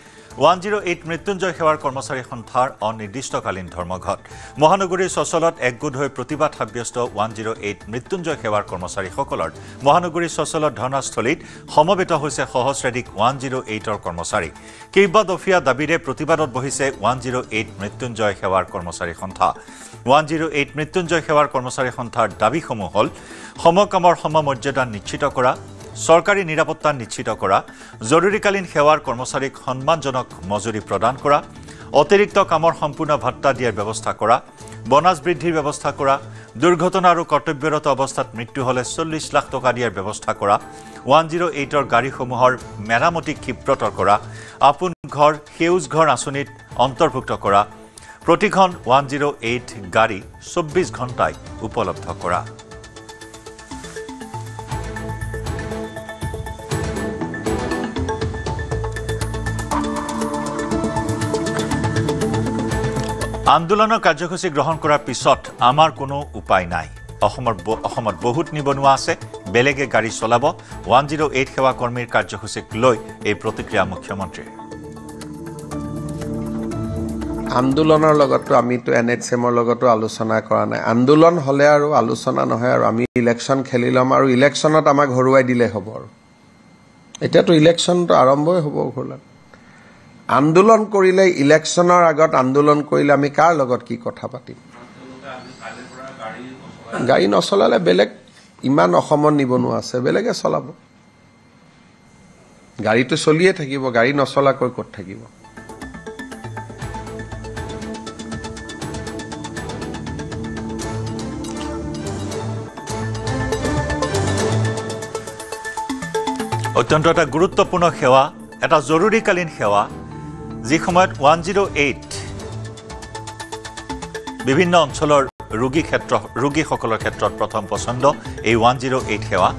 108 মৃত্যুঞ্জয় সেৱাৰ কৰ্মচাৰী সন্থাৰ অনিৰ্দিষ্টকালীন ধৰ্মঘট। মহানগৰীৰ চচলত একগোট হৈ প্ৰতিবাদ সাব্যস্ত 108 মৃত্যুঞ্জয় সেৱাৰ কৰ্মচাৰীসকলৰ মহানগৰীৰ চচলত ধৰ্ণাস্থলীত সমবেত হৈছে সহস্ৰাধিক 108ৰ কৰ্মচাৰী। কেইবাদফীয়া দাবীৰে প্ৰতিবাদত বহিছে 108 মৃত্যুঞ্জয় সেৱাৰ কৰ্মচাৰী সন্থা। 108 মৃত্যুঞ্জয় সেৱাৰ কৰ্মচাৰী সন্থাৰ দাবীসমূহ হ'ল সমকামৰ সমমৰ্যাদা নিশ্চিত কৰা, চৰকাৰী নিৰাপত্তা নিশ্চিত কৰা, জৰুৰীকালীন সেৱাৰ কৰ্মচাৰীক সন্মানজনক মজুৰি প্ৰদান কৰা, অতিৰিক্ত কামৰ সম্পূৰ্ণ ভাত্তা দিয়াৰ ব্যৱস্থা কৰা, বনাছ বৃদ্ধিৰ ব্যৱস্থা কৰা, দুৰ্ঘটনা আৰু কৰ্তব্যৰত অৱস্থাত মৃত্যু হ'লে 40 লাখ টকা দিয়াৰ ব্যৱস্থা কৰা, 108ৰ গাড়ীসমূহৰ মেৰামতি ক্ষীপ্ৰতৰ কৰা, আপোন ঘৰ সেউজ ঘৰ আঁচনিত অন্তৰ্ভুক্ত কৰা, প্ৰতিখন 108 গাড়ী 24 ঘণ্টাই উপলব্ধ কৰা। আন্দোলনৰ কাৰ্যসূচী গ্ৰহণ কৰাৰ পিছত আমাৰ কোনো উপায় নাই। অসমত বহুত নিবনুৱা আছে, বেলেগে গাড়ী চলাব। 108 সেৱা কৰ্মীৰ কাৰ্যসূচীক লৈ এই প্ৰতিক্ৰিয়া মুখ্যমন্ত্ৰীৰ। আন্দোলনৰ লগতো আমিতো NHMৰ লগতো আলোচনা কৰা নাই। আন্দোলন হ'লে আৰু আলোচনা নহয় আৰু আমি ইলেকশ্যন খেলি ল'ম আৰু ইলেকশ্যনত আমাক হৰুৱাই দিলে হ'ব আৰু এতিয়াতো ইলেকশ্যনটো আৰম্ভই হ'ব। ঘূৰলাত আন্দোলন কৰিলে ইলেকশ্যনৰ আগত আন্দোলন কৰিলে আমি কাৰ লগত কি কথা পাতিম? গাড়ী নচলালে বেলেগ ইমান অসমত নিবনুৱা আছে, বেলেগে চলাব। গাড়ীটো চলিয়ে থাকিব, গাড়ী নচলাকৈ ক'ত থাকিব। অত্যন্ত এটা গুৰুত্বপূৰ্ণ সেৱা, এটা জৰুৰীকালীন সেৱা, যি সময়ত 108 বিভিন্ন অঞ্চলৰ ৰোগীসকলৰ ক্ষেত্ৰত প্ৰথম পছন্দ এই 108 সেৱা।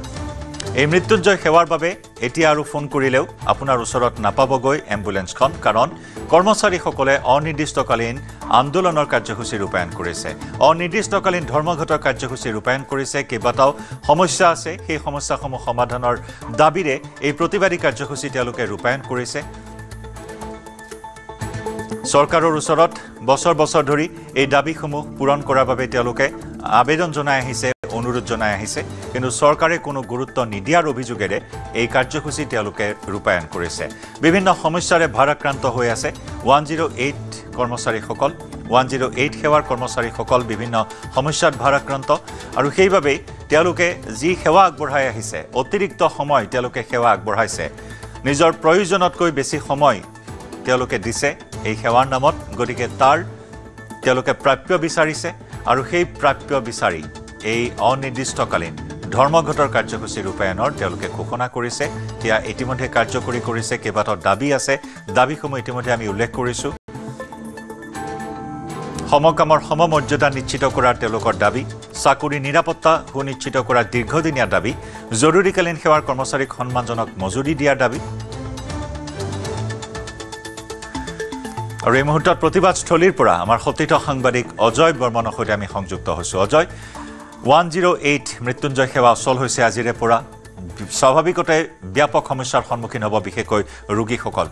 এই মৃত্যুঞ্জয় সেৱাৰ বাবে এতিয়া আৰু ফোন কৰিলেও আপোনাৰ ওচৰত নাপাবগৈ এম্বুলেন্সখন, কাৰণ কৰ্মচাৰীসকলে অনিৰ্দিষ্টকালীন আন্দোলনৰ কাৰ্যসূচী ৰূপায়ণ কৰিছে, অনিৰ্দিষ্টকালীন ধৰ্মঘটৰ কাৰ্যসূচী ৰূপায়ণ কৰিছে। কেইবাটাও সমস্যা আছে, সেই সমস্যাসমূহ সমাধানৰ দাবীৰে এই প্ৰতিবাদী কাৰ্যসূচী তেওঁলোকে ৰূপায়ণ কৰিছে। চৰকাৰৰ ওচৰত বছৰ বছৰ ধৰি এই দাবীসমূহ পূৰণ কৰাৰ বাবে তেওঁলোকে আবেদন জনাই আহিছে, অনুৰোধ জনাই আহিছে, কিন্তু চৰকাৰে কোনো গুৰুত্ব নিদিয়াৰ অভিযোগেৰে এই কাৰ্যসূচী তেওঁলোকে ৰূপায়ণ কৰিছে। বিভিন্ন সমস্যাৰে ভাৰাক্ৰান্ত হৈ আছে 108 কৰ্মচাৰীসকল, 108 সেৱাৰ কৰ্মচাৰীসকল বিভিন্ন সমস্যাত ভাৰাক্ৰান্ত, আৰু সেইবাবেই তেওঁলোকে যি সেৱা আগবঢ়াই আহিছে, অতিৰিক্ত সময় তেওঁলোকে সেৱা আগবঢ়াইছে, নিজৰ প্ৰয়োজনতকৈ বেছি সময় তেওঁলোকে দিছে এই সেৱাৰ নামত। গতিকে তাৰ তেওঁলোকে প্ৰাপ্য বিচাৰিছে, আৰু সেই প্ৰাপ্য বিচাৰি এই অনিৰ্দিষ্টকালীন ধৰ্মঘটৰ কাৰ্যসূচী ৰূপায়ণৰ তেওঁলোকে ঘোষণা কৰিছে। সেয়া ইতিমধ্যে কাৰ্যকৰী কৰিছে। কেইবাটাও দাবী আছে, দাবীসমূহ ইতিমধ্যে আমি উল্লেখ কৰিছোঁ। সমকামৰ সমমৰ্যাদা নিশ্চিত কৰাৰ তেওঁলোকৰ দাবী, চাকৰি নিৰাপত্তা সুনিশ্চিত কৰাৰ দীৰ্ঘদিনীয়া দাবী, জৰুৰীকালীন সেৱাৰ কৰ্মচাৰীক সন্মানজনক মজুৰি দিয়াৰ দাবী। আৰু এই মুহূৰ্তত প্ৰতিবাদস্থলীৰ পৰা আমাৰ সতীৰ্থ সাংবাদিক অজয় বৰ্মনৰ সৈতে আমি সংযুক্ত হৈছোঁ। অজয়, 108 মৃত্যুঞ্জয় সেৱা অচল হৈছে আজিৰে পৰা। স্বাভাৱিকতে ব্যাপক সমস্যাৰ সন্মুখীন হ'ব বিশেষকৈ ৰোগীসকল।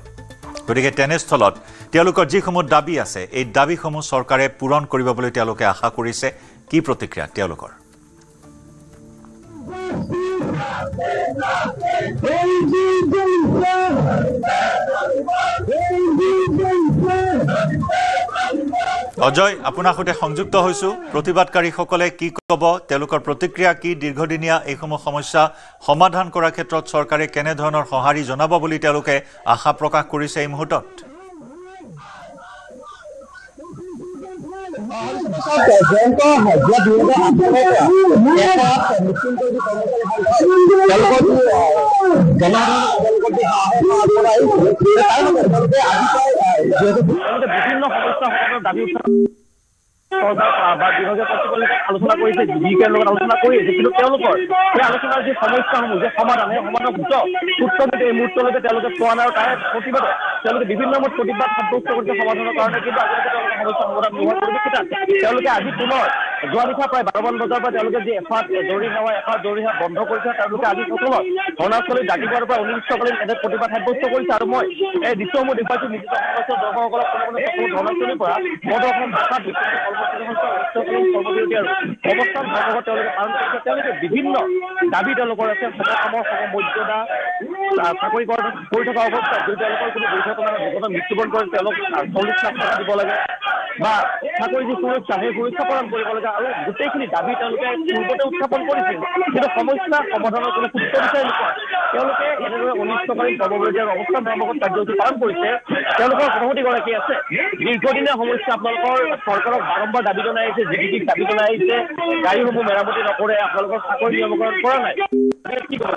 গতিকে তেনেস্থলত তেওঁলোকৰ যিসমূহ দাবী আছে, এই দাবীসমূহ চৰকাৰে পূৰণ কৰিব বুলি তেওঁলোকে আশা কৰিছে। কি প্ৰতিক্ৰিয়া তেওঁলোকৰ? অজয়, আপোনাৰ সৈতে সংযুক্ত হৈছোঁ। প্ৰতিবাদকাৰীসকলে কি ক'ব, তেওঁলোকৰ প্ৰতিক্ৰিয়া কি, দীৰ্ঘদিনীয়া এইসমূহ সমস্যা সমাধান কৰাৰ ক্ষেত্ৰত চৰকাৰে কেনেধৰণৰ সঁহাৰি জনাব বুলি তেওঁলোকে আশা প্ৰকাশ কৰিছে এই মুহূৰ্তত? বিভিন্ন সমস্যা দাবী বা বিভাগীয় কৰ্তৃপক্ষে আলোচনা কৰিছে, জিবিকেৰ লগত আলোচনা কৰি আছে, কিন্তু তেওঁলোকৰ সেই আলোচনাৰ যি সমস্যাসমূহ, যে সমাধান, সেই সমাধানৰ সূত্ৰবিধ এই মুহূৰ্তলৈকে তেওঁলোকে পোৱা নাই, আৰু তাৰে প্ৰতিবাদত তেওঁলোকে বিভিন্ন সময়ত প্ৰতিবাদ সাব্যস্ত কৰিছে সমাধানৰ কাৰণে, কিন্তু আজিলৈকে তেওঁলোকে সমস্যা সমাধান নোহোৱাৰ পৰিপ্ৰেক্ষিতত তেওঁলোকে আজি পুনৰ যোৱা নিশা প্ৰায় 12 মান বজাৰ পৰা তেওঁলোকে যি এফাঁট জৰুৰী সেৱা বন্ধ কৰিছে, তেওঁলোকে আজি প্ৰথমত ঘটনাস্থলীত ৰাতিপুৱাৰ পৰা অনিৰ্দিষ্টকালীন এনে প্ৰতিবাদ সাব্যস্ত কৰিছে। আৰু মই এই দৃশ্যসমূহ দেখুৱাইছোঁ নিৰ্দিষ্ট সমস্যা দৰ্শকসকলক ঘটনাস্থলীৰ পৰা অসম ভাষা কৰ্মবিৰতি আৰু অৱস্থান ধৰ্মঘট তেওঁলোকে পালন কৰিছে। তেওঁলোকে বিভিন্ন দাবী তেওঁলোকৰ আছে, সমকামৰ সমমৰ্যাদা, চাকৰি কৰি থকা অৱস্থাত যদি তেওঁলোকৰ কোনো দুৰ্ঘটনা মৃত্যুবৰণ কৰে তেওঁলোক 40 লাখ টকা দিব লাগে, বা চাকৰি যি সুৰক্ষা, সেই সুৰক্ষা প্ৰদান কৰিব লাগে, আৰু গোটেইখিনি দাবী তেওঁলোকে পূৰ্বতে উত্থাপন কৰিছিল, কিন্তু সমস্যা সমাধানৰ কোনো সূত্ৰ বিচাৰি নোপোৱা তেওঁলোকে এনেদৰে অনিৰ্দিষ্টকালীন কৰ্মবিৰতি আৰু অৱস্থান ধৰ্মঘট কাৰ্যসূচী পালন কৰিছে। তেওঁলোকৰ সভাপতিগৰাকী আছে, দীৰ্ঘদিনীয়া সমস্যা আপোনালোকৰ চৰকাৰক বাৰম্বাৰ দাবী জনাই আহিছে, জিডিপিক দাবী জনাই আহিছে, গাড়ীসমূহ মেৰামতি নকৰে, আপোনালোকৰ চাকৰি নিয়মীকৰণ কৰা নাই, কি ক'ব?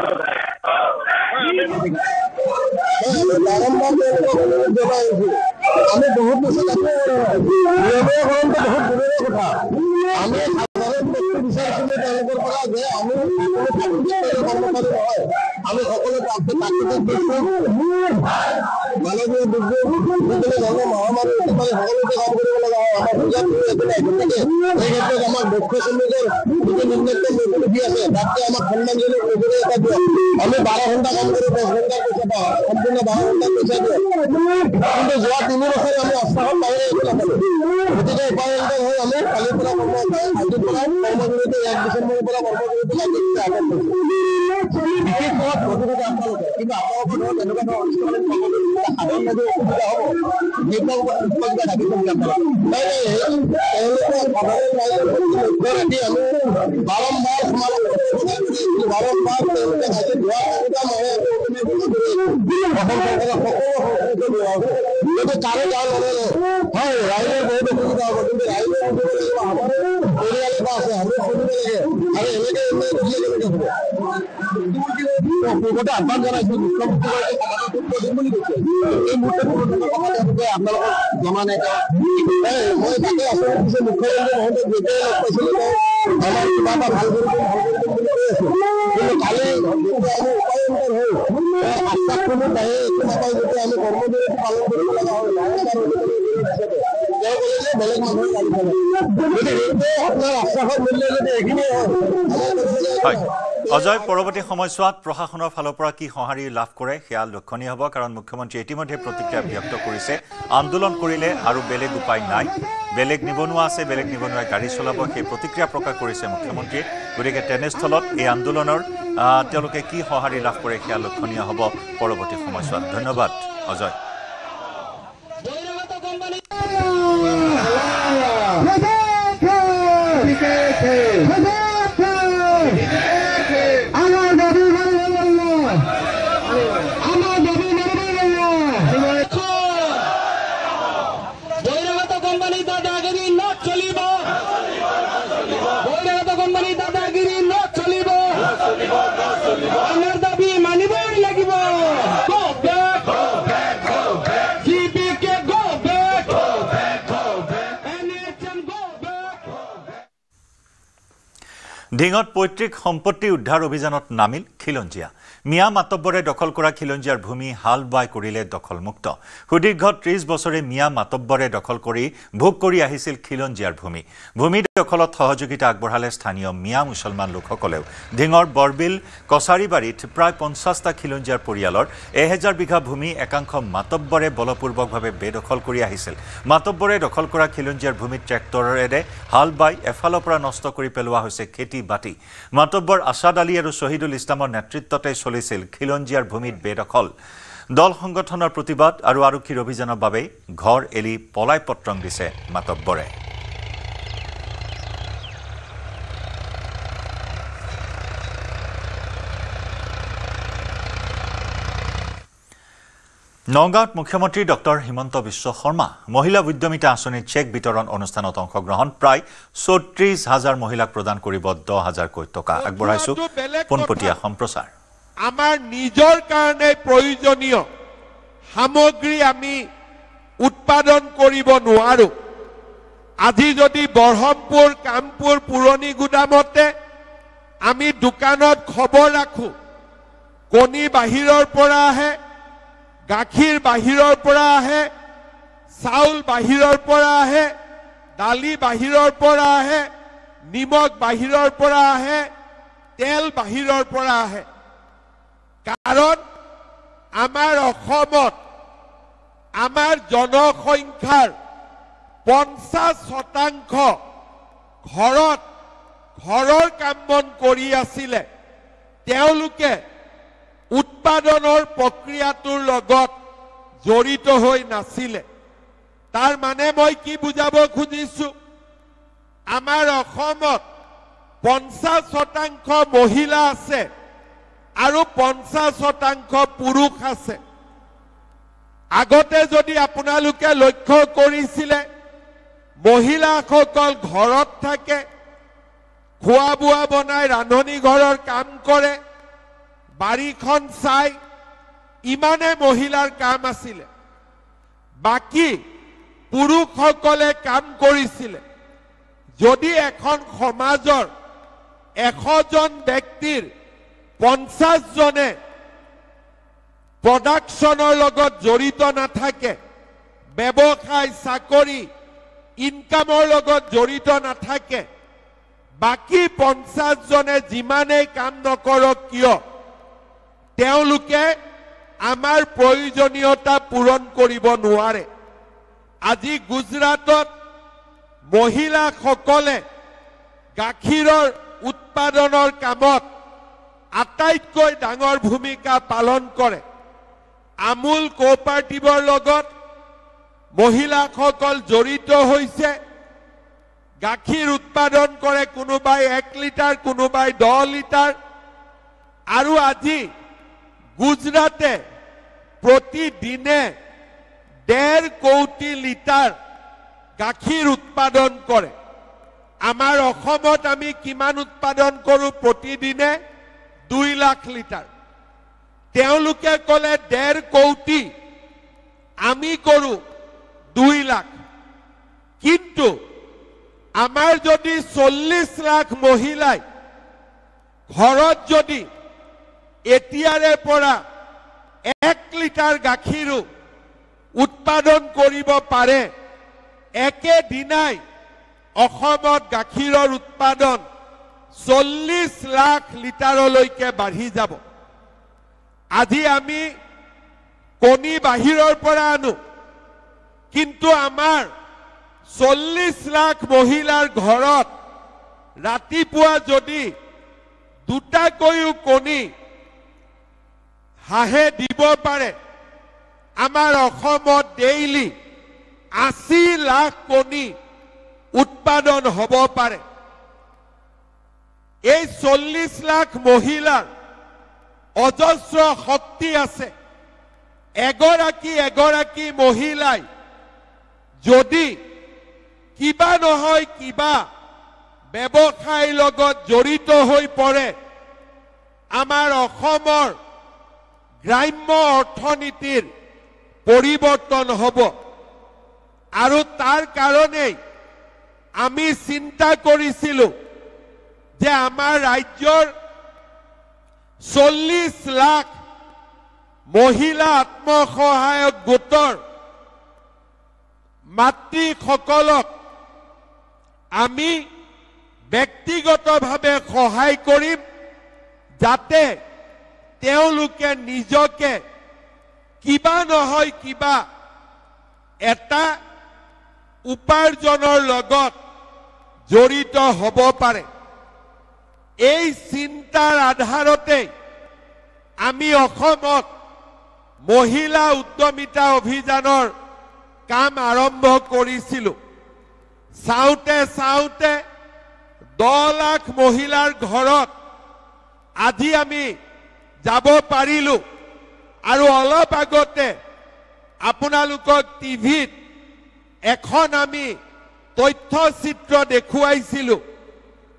আমি বহুত বেছি নিয়মীকৰণটো বহুত দূৰৰে কথা। আমি সাধাৰণ বস্তু বিচাৰিছিলোঁ তেওঁলোকৰ পৰা, যে আমি কৰ্মচাৰী নহয়, আমি সকলো প্ৰাকৃতিক দুৰ্যোগ, মানৱীয় দুৰ্যোগ, যিকোনো ধৰণৰ মহামাৰী অতিমাৰী সকলোতে কাম কৰিব লগা হয়। আমাৰ সুযোগ একো নাই। গতিকে এই ক্ষেত্ৰত আমাৰ দক্ষ শ্ৰমিকৰ যিটো ন্যূনতম মজুৰি আছে, তাতকৈ আমাক সন্মানজনক মজুৰি এটা দিয়ক। আমি 12 ঘণ্টা কাম কৰোঁ, 10 ঘণ্টা পইচা পাওঁ, সম্পূৰ্ণ 12 ঘণ্টা পইচা দিয়ক। কিন্তু যোৱা 3 বছৰে আমি অস্থাহত বাহিৰে একো নাপালোঁ। গতিকে উপায়ন্ত হৈ আমি কালিৰ পৰা আজিৰ পৰা কৰ্মবিৰতি 1 ডিচেম্বৰৰ পৰা কৰ্মবিৰতি কাৰ্যসূচী আৰম্ভ কৰিছোঁ। বিশেষ ধৰক প্ৰতিবাদী আপোনালোকে, কিন্তু আপোনালোকৰ ধৰক এনেকুৱা ধৰণৰ অনুষ্ঠানিক কৰ্মবিৰতি সাধাৰণভাৱে অসুবিধা হ'ব, সেইবিলাক কিবা দাবী কৰিছে আপোনালোকে? তেওঁলোকে সাধাৰণ ৰাইজৰ লক্ষ্য ৰাখি আমি বাৰম্বাৰ সমালোচনা কৰিছিলোঁ, বাৰম্বাৰ তেওঁলোকে আজি যোৱা 4টা মাহে পূৰ্বতে আহ্বান জনাইছো আপোনালোকক জমা নাই মই তাকে আচলতে মুখ্যমন্ত্ৰী মহোদয় যেতিয়াই লগ পাইছিলো আমাৰ কিবা এটা ভাল কৰিব বুলি কৈ আছো কিন্তু কালি উপায়ন্তৰ হৈ আশ্বাস কোনো নাই নাপাই যেতিয়া আমি কৰ্মবিৰতি পালন কৰিব লগা হয় তেওঁ ক'লে যে বেলেগ মানুহৰ গাড়ী চলায় গতিকে আপোনাৰ আশ্বাসৰ মূল্য যদি এইখিনিয়ে হয় অজয় পৰৱৰ্তী সময়ছোৱাত প্ৰশাসনৰ ফালৰ পৰা কি সঁহাৰি লাভ কৰে সেয়া লক্ষণীয় হ'ব কাৰণ মুখ্যমন্ত্ৰীয়ে ইতিমধ্যে প্ৰতিক্ৰিয়া ব্যক্ত কৰিছে আন্দোলন কৰিলে আৰু বেলেগ উপায় নাই বেলেগ নিবনুৱা আছে বেলেগ নিবনুৱাই গাড়ী চলাব সেই প্ৰতিক্ৰিয়া প্ৰকাশ কৰিছে মুখ্যমন্ত্ৰীয়ে গতিকে তেনেস্থলত এই আন্দোলনৰ তেওঁলোকে কি সঁহাৰি লাভ কৰে সেয়া লক্ষণীয় হ'ব পৰৱৰ্তী সময়ছোৱাত ধন্যবাদ অজয় ঢিঙত পৈতৃক সম্পত্তি উদ্ধাৰ অভিযানত নামিল খিলঞ্জীয়া মিয়া মাতব্বৰে দখল কৰা খিলঞ্জীয়াৰ ভূমি হাল বাই কৰিলে দখলমুক্ত সুদীৰ্ঘ 30 বছৰে মিয়া মাতব্বৰে দখল কৰি ভোগ কৰি আহিছিল খিলঞ্জীয়াৰ ভূমি দখলত সহযোগিতা আগবঢ়ালে স্থানীয় মিয়া মুছলমান লোকসকলেও ঢিঙৰ বৰবিল কছাৰীবাৰীত প্ৰায় 50টা খিলঞ্জীয়াৰ পৰিয়ালৰ 1000 বিঘা ভূমি একাংশ মাতব্বৰে বলপূৰ্বকভাৱে বেদখল কৰি আহিছিল মাতব্বৰে দখল কৰা খিলঞ্জীয়াৰ ভূমিত ট্ৰেক্টৰেৰে হাল বাই এফালৰ পৰা নষ্ট কৰি পেলোৱা হৈছে খেতি বাতি মাতব্বৰ আছাদ আলী আৰু শহীদুল ইছলামৰ নেতৃত্বতে চলিছিল খিলঞ্জীয়াৰ ভূমিত বেদখল দল সংগঠনৰ প্ৰতিবাদ আৰু আৰক্ষীৰ অভিযানৰ বাবে ঘৰ এলি পলাই পত্ৰং দিছে মাতব্বৰে নগাঁৱত মুখ্যমন্ত্ৰী ডক্টৰ হিমন্ত বিশ্ব শৰ্মা মহিলা উদ্যমিতা আঁচনিৰ চেক বিতৰণ অনুষ্ঠানত অংশগ্ৰহণ প্ৰায় ৩৬,০০০ মহিলাক প্ৰদান কৰিব ১০,০০০ কোটি টকা আগবঢ়াইছো পোনপটীয়া সম্প্ৰচাৰ আমাৰ নিজৰ কাৰণে প্ৰয়োজনীয় সামগ্ৰী আমি উৎপাদন কৰিব নোৱাৰো আজি যদি বৰহমপুৰ কামপুৰ পুৰণি গুদামতে আমি দোকানত খবৰ ৰাখো কণী বাহিৰৰ পৰা আহে গাখীৰ বাহিৰৰ পৰা আহে চাউল বাহিৰৰ পৰা আহে দালি বাহিৰৰ পৰা আহে নিমখ বাহিৰৰ পৰা আহে তেল বাহিৰৰ পৰা আহে কাৰণ আমাৰ অসমত আমাৰ জনসংখ্যাৰ 50% ঘৰৰ কাম বন কৰি আছিলে তেওঁলোকে উৎপাদনৰ প্ৰক্ৰিয়াটোৰ লগত জড়িত হৈ নাছিলে তাৰ মানে মই কি বুজাব খুজিছো আমাৰ অসমত 50% মহিলা আছে আৰু 50% পুৰুষ আছে আগতে যদি আপোনালোকে লক্ষ্য কৰিছিলে মহিলাসকল ঘৰত থাকে খোৱা বোৱা বনাই ৰান্ধনি ঘৰৰ কাম কৰে বাৰীখন চাই ইমানে মহিলাৰ কাম আছিল বাকি পুৰুষসকলে কাম কৰিছিল যদি এখন সমাজৰ 100 জন ব্যক্তিৰ 50 জনে প্ৰডাকশ্যনৰ লগত জড়িত নাথাকে ব্যৱসায় চাকৰি ইনকামৰ লগত জড়িত নাথাকে বাকি 50 জনে যিমানে কাম নকৰক কিয় তেওঁলোকে আমাৰ প্ৰয়োজনীয়তা পূৰণ কৰিব নোৱাৰে আজি গুজৰাটত মহিলাসকলে গাখীৰৰ উৎপাদনৰ কামত আটাইতকৈ ডাঙৰ ভূমিকা পালন কৰে আমুল কোঅপাৰেটিভৰ লগত মহিলাসকল জড়িত হৈছে গাখীৰ উৎপাদন কৰে কোনোবাই 1 লিটাৰ কোনোবাই 10 লিটাৰ আৰু আজি গুজৰাটে প্ৰতিদিনে 1.5 কোটি লিটাৰ গাখীৰ উৎপাদন কৰে আমাৰ অসমত আমি কিমান উৎপাদন কৰোঁ প্ৰতিদিনে 2 লাখ লিটাৰ তেওঁলোকে ক'লে 1.5 কোটি আমি কৰোঁ 2 লাখ কিন্তু আমাৰ যদি 40 লাখ মহিলাই ঘৰত যদি এতিয়াৰে পৰা 1 লিটাৰ গাখীৰো উৎপাদন কৰিব পাৰে একেদিনাই অসমত গাখীৰৰ উৎপাদন 40 লাখ লিটাৰলৈকে বাঢ়ি যাব আজি আমি কণী বাহিৰৰ পৰা আনো কিন্তু আমাৰ 40 লাখ মহিলাৰ ঘৰত ৰাতিপুৱা যদি দুটাকৈও কণী হাঁহে দিব পাৰে আমাৰ অসমত ডেইলি 80 লাখ কণী উৎপাদন হ'ব পাৰে এই 40 লাখ মহিলাৰ অজস্ৰ শক্তি আছে এগৰাকী মহিলাই যদি কিবা নহয় কিবা ব্যৱসায়ৰ লগত জড়িত হৈ পৰে আমাৰ অসমৰ গ্ৰাম্য অৰ্থনীতিৰ পৰিৱৰ্তন হ'ব আৰু তাৰ কাৰণেই আমি চিন্তা কৰিছিলোঁ যে আমাৰ ৰাজ্যৰ 40 লাখ মহিলা আত্মসহায়ক গোটৰ মাতৃসকলক আমি ব্যক্তিগতভাৱে সহায় কৰিম যাতে তেওঁলোকে নিজকে কিবা নহয় কিবা এটা উপাৰ্জনৰ লগত জড়িত হ'ব পাৰে এই চিন্তাৰ আধাৰতে আমি অসমত মহিলা উদ্যমিতা অভিযানৰ কাম আৰম্ভ কৰিছিলোঁ চাওঁতে 10 লাখ মহিলাৰ ঘৰত আজি আমি যাব পাৰিলোঁ আৰু অলপ আগতে আপোনালোকক টিভিত এখন আমি তথ্যচিত্ৰ দেখুৱাইছিলোঁ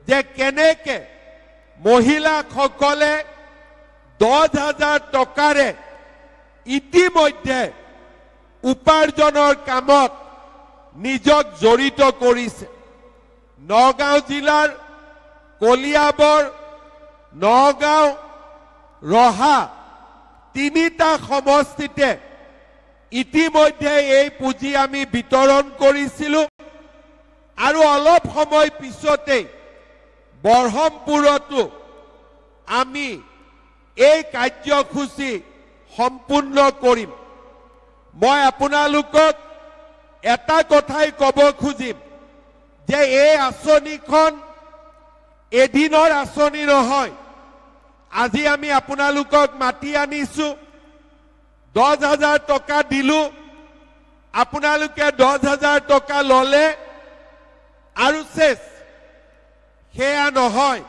যে কেনেকে মহিলাসকলে 10,000 টকাৰে ইতিমধ্যে উপাৰ্জনৰ কামত নিজক জড়িত কৰিছে নগাঁও জিলাৰ কলিয়াবৰ নগাঁও ৰহা তিনিটা সমষ্টিতে ইতিমধ্যে এই পুঁজি আমি বিতৰণ কৰিছিলোঁ আৰু অলপ সময় পিছতে বৰহমপুৰতো আমি এই কাৰ্যসূচী সম্পূৰ্ণ কৰিম মই আপোনালোকক এটা কথাই ক'ব খুজিম যে এই আঁচনিখন এদিনৰ আঁচনি নহয় আজি আমি আপোনালোকক মাতি আনিছোঁ 10,000 টকা দিলোঁ আপোনালোকে 10,000 টকা ল'লে আৰু শেষ সেয়া নহয়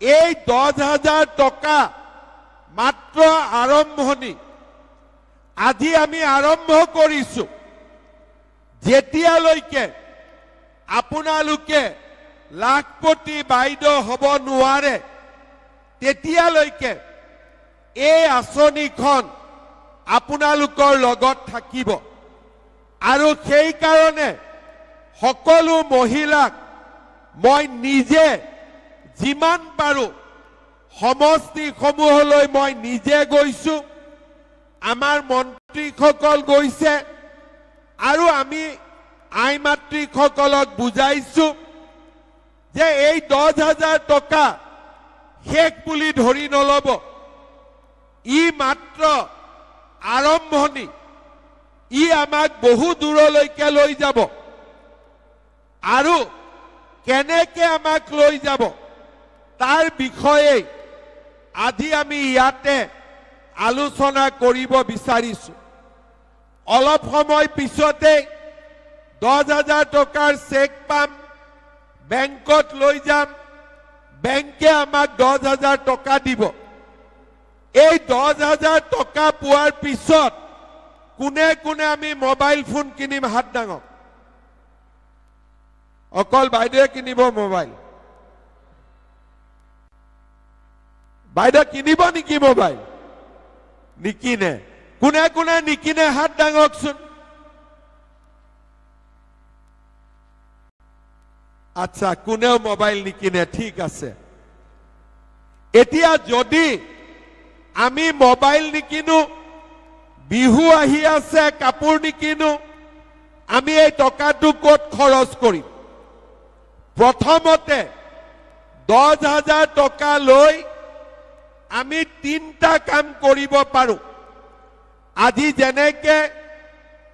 এই 10,000 টকা মাত্ৰ আৰম্ভণি আজি আমি আৰম্ভ কৰিছোঁ যেতিয়ালৈকে আপোনালোকে লাখপতি বাইদেউ হ'ব নোৱাৰে তেতিয়ালৈকে এই আঁচনিখন আপোনালোকৰ লগত থাকিব আৰু সেই কাৰণে সকলো মহিলাক মই নিজে যিমান পাৰোঁ সমষ্টিসমূহলৈ মই নিজে গৈছোঁ আমাৰ মন্ত্ৰীসকল গৈছে আৰু আমি আই মাতৃসকলক বুজাইছোঁ যে এই 10,000 টকা শেষ বুলি ধৰি নল'ব ই মাত্ৰ আৰম্ভণি ই আমাক বহু দূৰলৈকে লৈ যাব আৰু কেনেকে আমাক লৈ যাব তাৰ বিষয়ে আজি আমি ইয়াতে আলোচনা কৰিব বিচাৰিছোঁ অলপ সময় পিছতে 10,000 টকাৰ চেক পাম বেংকত লৈ যাম বেংকে আমাক 10,000 টকা দিব এই 10,000 টকা পোৱাৰ পিছত কোনে কোনে আমি মোবাইল ফোন কিনিম হাত ডাঙক অকল বাইদেৱে কিনিব মোবাইল বাইদেউ কিনিব নেকি মোবাইল নিকিনে কোনে কোনে নিকিনে হাত ডাঙকচোন আচ্ছা কোনেও মোবাইল নিকিনে ঠিক আছে এতিয়া যদি আমি মোবাইল নিকিনো বিহু আহি আছে কাপোৰ নিকিনো আমি এই টকাটো ক'ত খৰচ কৰিম প্ৰথমতে 10,000 টকা লৈ আমি তিনটা কাম কৰিব পাৰো আজি যেনেকে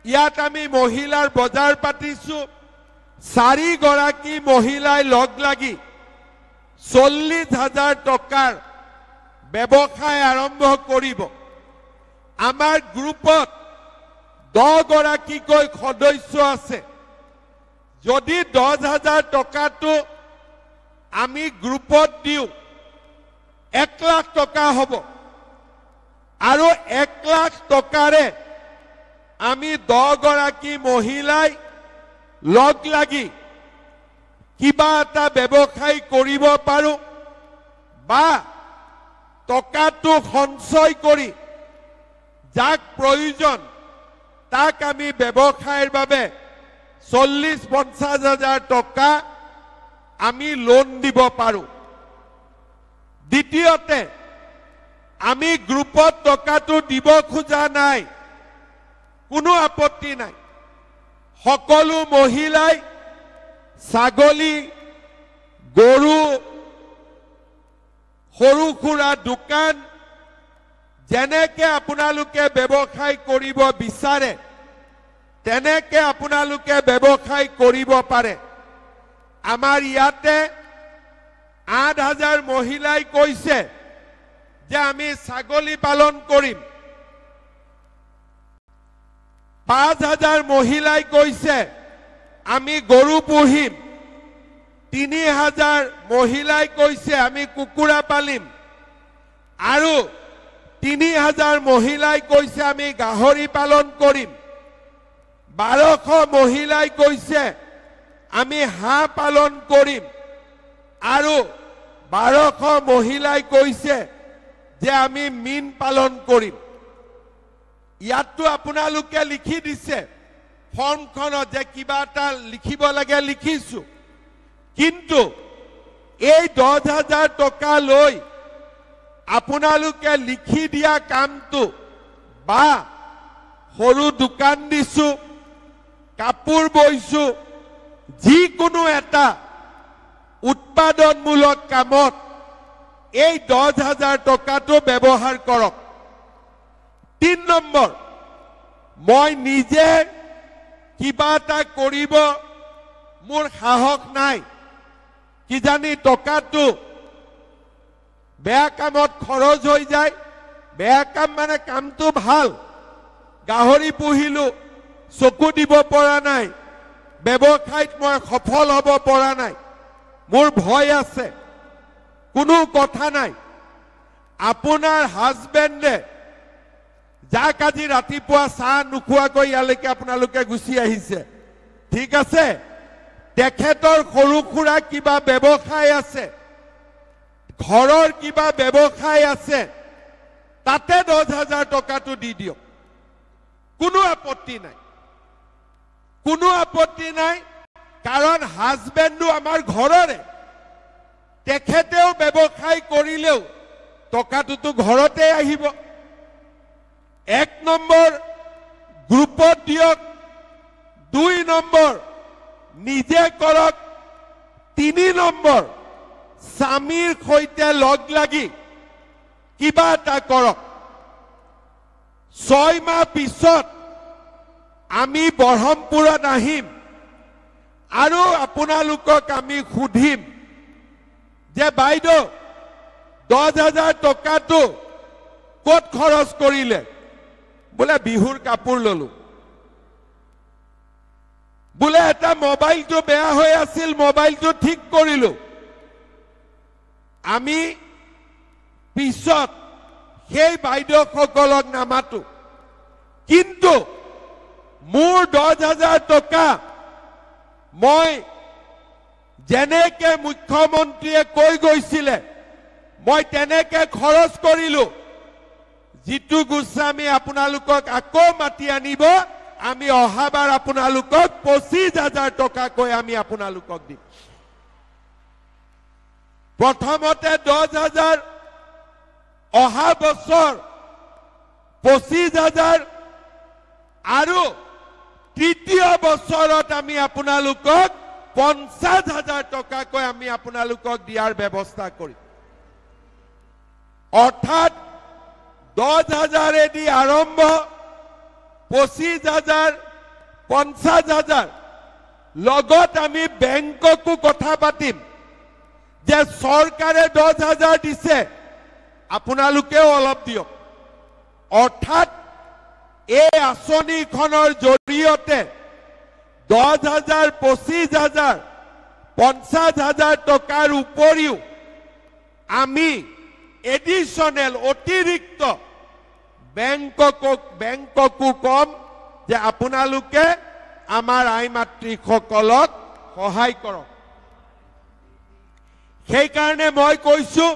ইয়াত আমি মহিলাৰ বজাৰ পাতিছো 4 গৰাকী মহিলাই লগ লাগি 40,000 টকাৰ ব্যৱসায় আৰম্ভ কৰিব আমাৰ গ্ৰুপত 10 গৰাকীকৈ সদস্য আছে যদি 10,000 টকাটো আমি গ্ৰুপত দিও 1 লাখ টকা হ'ব আৰু 1 লাখ টকাৰে আমি 10 গৰাকী মহিলাই লগ লাগি কিবা এটা ব্যৱসায় কৰিব পাৰো বা টকাটো সঞ্চয় কৰি যাক প্ৰয়োজন তাক আমি ব্যৱসায়ৰ বাবে 40-50,000 টকা আমি লোন দিব পাৰো দ্বিতীয়তে আমি গ্ৰুপত টকাটো দিব খোজা নাই কোনো আপত্তি নাই সকলো মহিলাই ছাগলী গৰু সৰু খুৰা দোকান যেনেকে আপোনালোকে ব্যৱসায় কৰিব বিচাৰে তেনেকে আপোনালোকে ব্যৱসায় কৰিব পাৰে আমাৰ ইয়াতে 8,000 মহিলাই কৈছে যে আমি ছাগলী পালন কৰিম 5,000 মহিলাই কৈছে আমি গৰু পুহিম 3,000 মহিলাই কৈছে আমি কুকুৰা পালিম আৰু 3,000 মহিলাই কৈছে আমি গাহৰি পালন কৰিম 1,200 মহিলাই কৈছে আমি হাঁহ পালন কৰিম আৰু 1,200 মহিলাই কৈছে যে আমি মীন পালন কৰিম ইয়াতো আপোনালোকে লিখি দিছে ফৰ্মখনত যে কিবা এটা লিখিব লাগে লিখিছো কিন্তু এই 10,000 টকা লৈ আপোনালোকে লিখি দিয়া কামটো বা সৰু দোকান দিছো কাপোৰ বইছো যিকোনো এটা উৎপাদনমূলক কামত এই 10,000 টকাটো ব্যৱহাৰ কৰক 3 নম্বৰ মই নিজে কিবা এটা কৰিব মোৰ সাহস নাই কিজানি টকাটো বেয়া কামত খৰচ হৈ যায় বেয়া কাম মানে কামটো ভাল গাহৰি পুহিলো চকু দিব পৰা নাই ব্যৱসায়ত মই সফল হ'ব পৰা নাই মোৰ ভয় আছে কোনো কথা নাই আপোনাৰ হাজবেণ্ডে যাক আজি ৰাতিপুৱা চাহ নোখোৱাকৈ ইয়ালৈকে আপোনালোকে গুচি আহিছে ঠিক আছে তেখেতৰ সৰু খুৰা কিবা ব্যৱসায় আছে ঘৰৰ কিবা ব্যৱসায় আছে তাতে 10,000 টকাটো দি দিয়ক কোনো আপত্তি নাই কাৰণ হাজবেণ্ডো আমাৰ ঘৰৰে তেখেতেও ব্যৱসায় কৰিলেও টকাটোতো ঘৰতে আহিব 1 নম্বৰ গ্ৰুপত দিয়ক 2 নম্বৰ নিজে কৰক 3 নম্বৰ স্বামীৰ সৈতে লগ লাগি কিবা এটা কৰক 6 মাহ পিছত আমি বৰহমপুৰত আহিম আৰু আপোনালোকক আমি সুধিম যে বাইদেউ 10,000 টকাটো ক'ত খৰচ কৰিলে বোলে বিহুৰ কাপোৰ ললো বোলে এটা মোবাইলটো বেয়া হৈ আছিল মোবাইলটো ঠিক কৰিলো আমি পিছত সেই বাইদেউসকলক নামাতো কিন্তু মোৰ 10,000 টকা মই যেনেকে মুখ্যমন্ত্ৰীয়ে কৈ গৈছিলে মই তেনেকে খৰচ কৰিলো জিতু গোস্বামী আপোনালোকক আকৌ মাতি আনিব আমি অহাবাৰ আপোনালোকক 25,000 টকা কৈ আমি আপোনালোকক দিম প্ৰথমতে 10,000 অহা বছৰ 25,000 আৰু তৃতীয় বছৰত আমি আপোনালোকক 50,000 টকা কৈ আমি আপোনালোকক দিয়াৰ ব্যৱস্থা কৰিম অৰ্থাৎ 10,000 এদি আৰম্ভ 25,000 50,000 লগত আমি বেংককো কথা পাতিম যে চৰকাৰে 10,000 দিছে আপোনালোকেও অলপ দিয়ক অৰ্থাৎ এই আঁচনিখনৰ জৰিয়তে 10,000 25,000 50,000 টকাৰ উপৰিও আমি এডিশনেল অতিৰিক্ত বেংককো কম যে আপোনালোকে আমাৰ আই মাতৃসকলক সহায় কৰক সেই কাৰণে মই কৈছো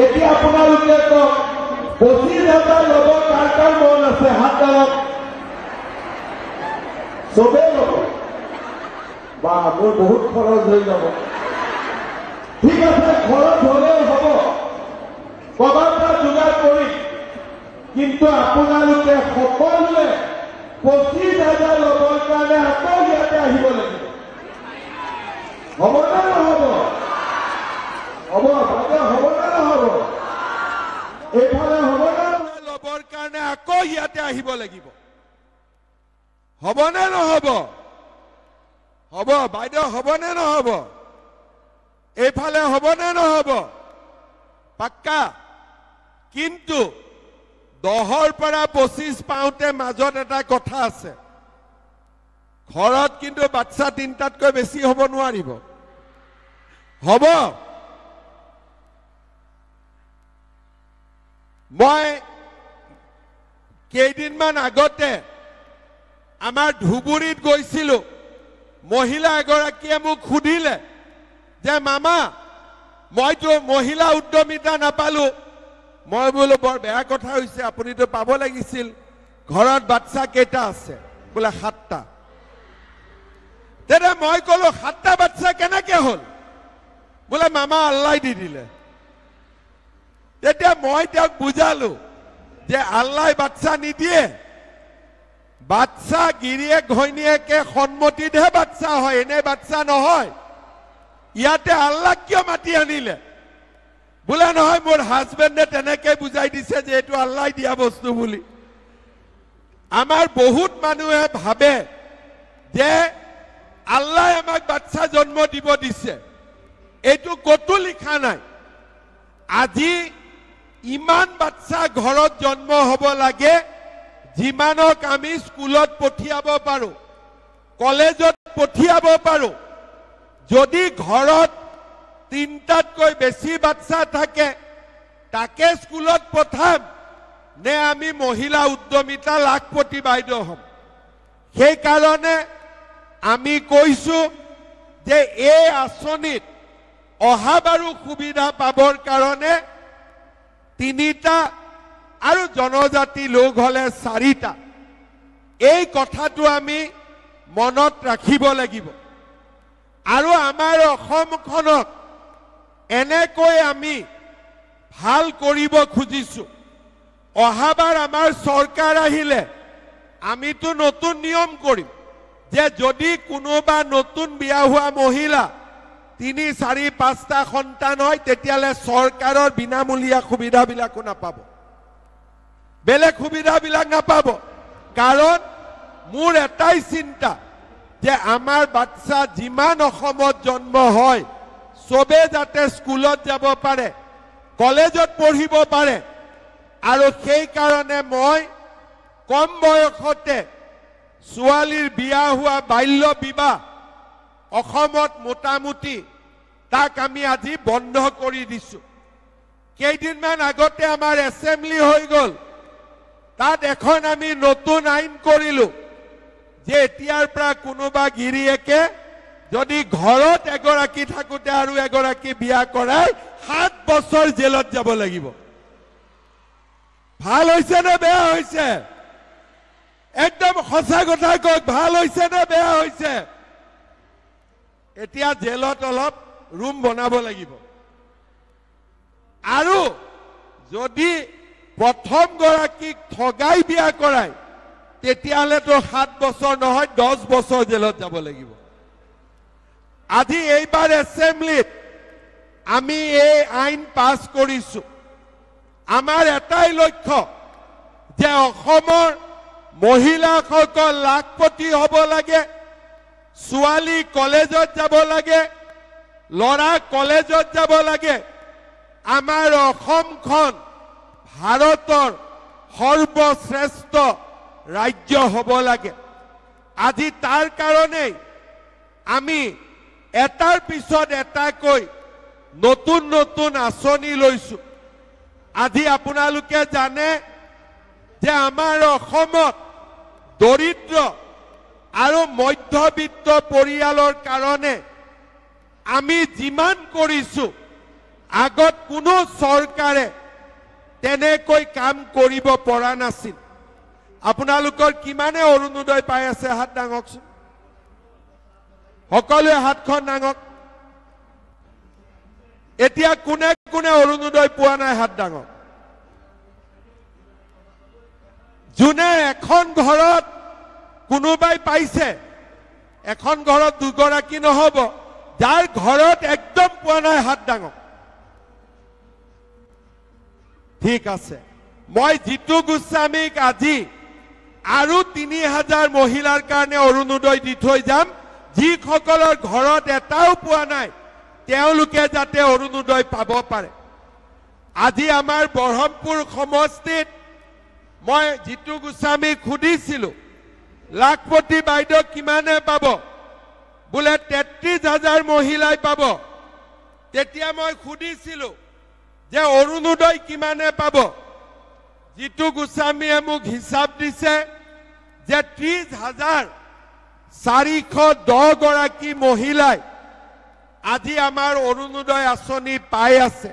এতিয়া আপোনালোকে তো 25,000 ল'ব কাৰ মন আছে হাত দালক চবে ল'ব বা মোৰ বহুত খৰচ হৈ যাব ঠিক আছে খৰচ হ'লেও হ'ব ক'ৰবাৰ পৰা যোগাৰ কৰি কিন্তু আপোনালোকে সকলোৱে 25,000 ল'বৰ কাৰণে আকৌ ইয়াতে আহিব লাগিব হ'ব নে নহ'ব হ'ব বাইদেউ হ'ব নে নহ'ব এইফালে হ'ব নে ল'বৰ কাৰণে আকৌ ইয়াতে আহিব লাগিব হ'ব নে নহ'ব হ'ব বাইদেউ হ'ব নে নহ'ব এইফালে হ'ব নে নহ'ব পাক্কা কিন্তু 10ৰ পৰা 25 পাওঁতে মাজত এটা কথা আছে ঘৰত কিন্তু বাচ্চা তিনটাতকৈ বেছি হ'ব নোৱাৰিব হ'ব মই কেইদিনমান আগতে আমাৰ ধুবুৰীত গৈছিলো মহিলা এগৰাকীয়ে মোক সুধিলে যে মামা মইতো মহিলা উদ্যমিতা নাপালো মই বোলো বৰ বেয়া কথা হৈছে আপুনিতো পাব লাগিছিল ঘৰত বাচ্চা কেইটা আছে বোলে 7টা তেনে মই কলো 7টা বাচ্চা কেনেকে হল বোলে মামা আল্লাহ দি দিলে তেতিয়া মই তেওঁক বুজালো যে আল্লাহ বাচ্চা নিদিয়ে বাচ্চা গিৰিয়েক ঘৈণীয়েকে সন্মতিতহে বাচ্চা হয় এনে বাচ্চা নহয় ইয়াতে আল্লাহ কিয় মাতি আনিলে বোলে নহয় মোৰ হাজবেণ্ডে তেনেকে বুজাই দিছে যে এইটো আল্লাহ দিয়া বস্তু বুলি আমাৰ বহুত মানুহে ভাবে যে আল্লাহ আমাক বাচ্চা জন্ম দিব দিছে এইটো কতো লিখা নাই আজি ইমান বাচ্চা ঘৰত জন্ম হ'ব লাগে যিমানক আমি স্কুলত পঠিয়াব পাৰো কলেজত পঠিয়াব পাৰো যদি ঘৰত 3টাতকৈ বেছি বাচ্চা থাকে তাকে স্কুলত পঠাম নে আমি মহিলা উদ্যমিতা লাখপতি বাইদেউ হম সেই কাৰণে আমি কৈছো যে এই আঁচনিত অহাবাৰো সুবিধা পাবৰ কাৰণে 3টা আৰু জনজাতি লোক হলে 4টা এই কথাটো আমি মনত ৰাখিব লাগিব আৰু আমাৰ অসমখনক এনেকৈ আমি ভাল কৰিব খুজিছো অহাবাৰ আমাৰ চৰকাৰ আহিলে আমিতো নতুন নিয়ম কৰিম যে যদি কোনোবা নতুন বিয়া হোৱা মহিলা 3, 4, 5টা সন্তান হয় তেতিয়ালে চৰকাৰৰ বিনামূলীয়া সুবিধাবিলাকো নাপাব বেলেগ সুবিধাবিলাক নাপাব কাৰণ মোৰ এটাই চিন্তা যে আমাৰ বাচ্চা যিমান অসমত জন্ম হয় সবে যাতে স্কুলত যাব পাৰে কলেজত পঢ়িব পাৰে আৰু সেই কাৰণে মই কম বয়সতে ছোৱালীৰ বিয়া হোৱা বাল্য বিবাহ অসমত মোটামুটি তাক আমি আজি বন্ধ কৰি দিছো কেইদিনমান আগতে আমাৰ এছেম্বলি হৈ গল তাত এখন আমি নতুন আইন কৰিলো যে এতিয়াৰ পৰা কোনোবা গিৰিয়েকে যদি ঘৰত এগৰাকী থাকোতে আৰু এগৰাকী বিয়া কৰাই 7 বছৰ জেলত যাব লাগিব ভাল হৈছে নে বেয়া হৈছে একদম সঁচা কথা কওক ভাল হৈছে নে বেয়া হৈছে এতিয়া জেলত অলপ ৰুম বনাব লাগিব আৰু যদি প্ৰথম গৰাকীক ঠগাই বিয়া কৰাই তেতিয়াহলে তো 7 বছৰ নহয় 10 বছৰ জেলত যাব লাগিব আজি এইবাৰ এছেম্বলিত আমি এই আইন পাছ কৰিছো আমাৰ এটাই লক্ষ্য যে অসমৰ মহিলাসকল লাখপতি হ'ব লাগে ছোৱালী কলেজত যাব লাগে লৰা কলেজত যাব লাগে আমাৰ অসমখন ভাৰতৰ সৰ্বশ্ৰেষ্ঠ ৰাজ্য হ'ব লাগে আজি তাৰ কাৰণে আমি এটাৰ পিছত এটাকৈ নতুন নতুন আঁচনি লৈছো আজি আপোনালোকে জানে যে আমাৰ অসমত দৰিদ্ৰ আৰু মধ্যবিত্ত পৰিয়ালৰ কাৰণে আমি যিমান কৰিছো আগত কোনো চৰকাৰে তেনেকৈ কাম কৰিব পৰা নাছিল আপোনালোকৰ কিমানে অৰুণোদয় পাই আছে হাত দাঙকচোন সকলোৱে হাতখন দাঙক এতিয়া কোনে কোনে অৰুণোদয় পোৱা নাই হাত দাঙক যোনে এখন ঘৰত কোনোবাই পাইছে এখন ঘৰত দুগৰাকী নহব যাৰ ঘৰত একদম পোৱা নাই হাত দাঙক ঠিক আছে মই জিতু গোস্বামীক আজি আৰু 3000 মহিলাৰ কাৰণে অৰুণোদয় দি থৈ যাম যিসকলৰ ঘৰত এটাও পোৱা নাই তেওঁলোকে যাতে অৰুণোদয় পাব পাৰে আজি আমাৰ বৰহমপুৰ সমষ্টিত মই জিতু গোস্বামীক সুধিছিলো লাখপতি বাইদেউ কিমানে পাব বোলে 33000 মহিলাই পাব তেতিয়া মই সুধিছিলো যে অৰুণোদয় কিমানে পাব জিতু গোস্বামীয়ে মোক হিচাপ দিছে যে 30410 গৰাকী মহিলাই আজি আমাৰ অৰুণোদয় আঁচনি পাই আছে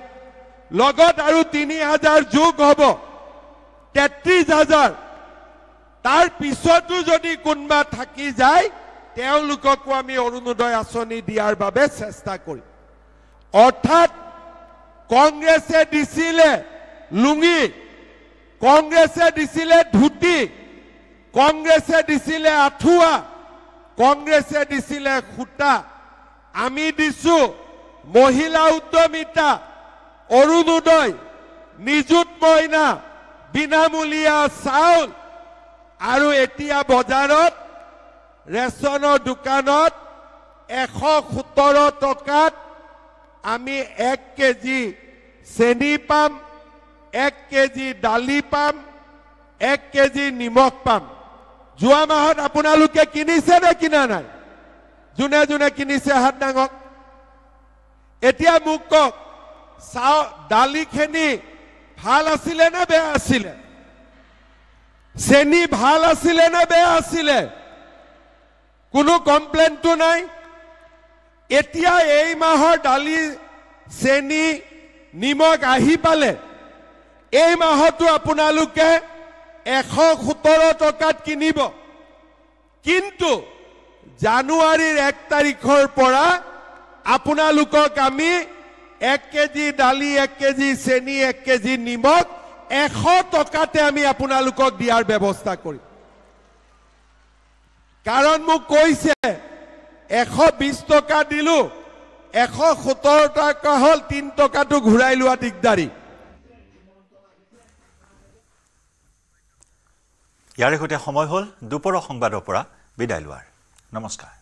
লগত আৰু 3000 যোগ হ'ব 33000 তাৰ পিছতো যদি কোনবা থাকি যায় তেওঁলোককো আমি অৰুণোদয় আঁচনি দিয়াৰ বাবে চেষ্টা কৰিম অৰ্থাৎ কংগ্ৰেছে দিছিলে লুঙি কংগ্ৰেছে দিছিলে ধুতি কংগ্ৰেছে দিছিলে আঠুৱা কংগ্ৰেছে দিছিলে খুটা আমি দিছো মহিলা উদ্যমিতা অৰুণোদয় নিযুত মইনা বিনামূলীয়া চাউল আৰু এতিয়া বজাৰত ৰেচনৰ দোকানত 117 টকাত আমি 1 কেজি চেনি পাম 1 কেজি দালি পাম 1 কেজি নিমখ পাম যোৱা মাহত আপোনালোকে কিনিছে নে কিনা নাই যোনে যোনে কিনিছে হাত দাঙক এতিয়া মোক কওক দালিখিনি ভাল আছিলে নে বেয়া আছিলে চেনি ভাল আছিলে নে বেয়া আছিলে কোনো কমপ্লেইনটো নাই এতিয়া এই মাহৰ দালি চেনি নিমখ আহি পালে এই মাহতো আপোনালোকে 117 টকাত কিনিব কিন্তু জানুৱাৰীৰ 1 তাৰিখৰ পৰা আপোনালোকক আমি 1 কেজি দালি 1 কেজি চেনি 1 কেজি নিমখ 100 টকাতে আমি আপোনালোকক দিয়াৰ ব্যৱস্থা কৰিম কাৰণ মোক কৈছে 120 টকা দিলো 117 টকা হল 3 টকাটো ঘূৰাই লোৱা দিগদাৰি ইয়াৰে সৈতে সময় হল দুপৰৰ সংবাদৰ পৰা বিদায় লোৱাৰ নমস্কাৰ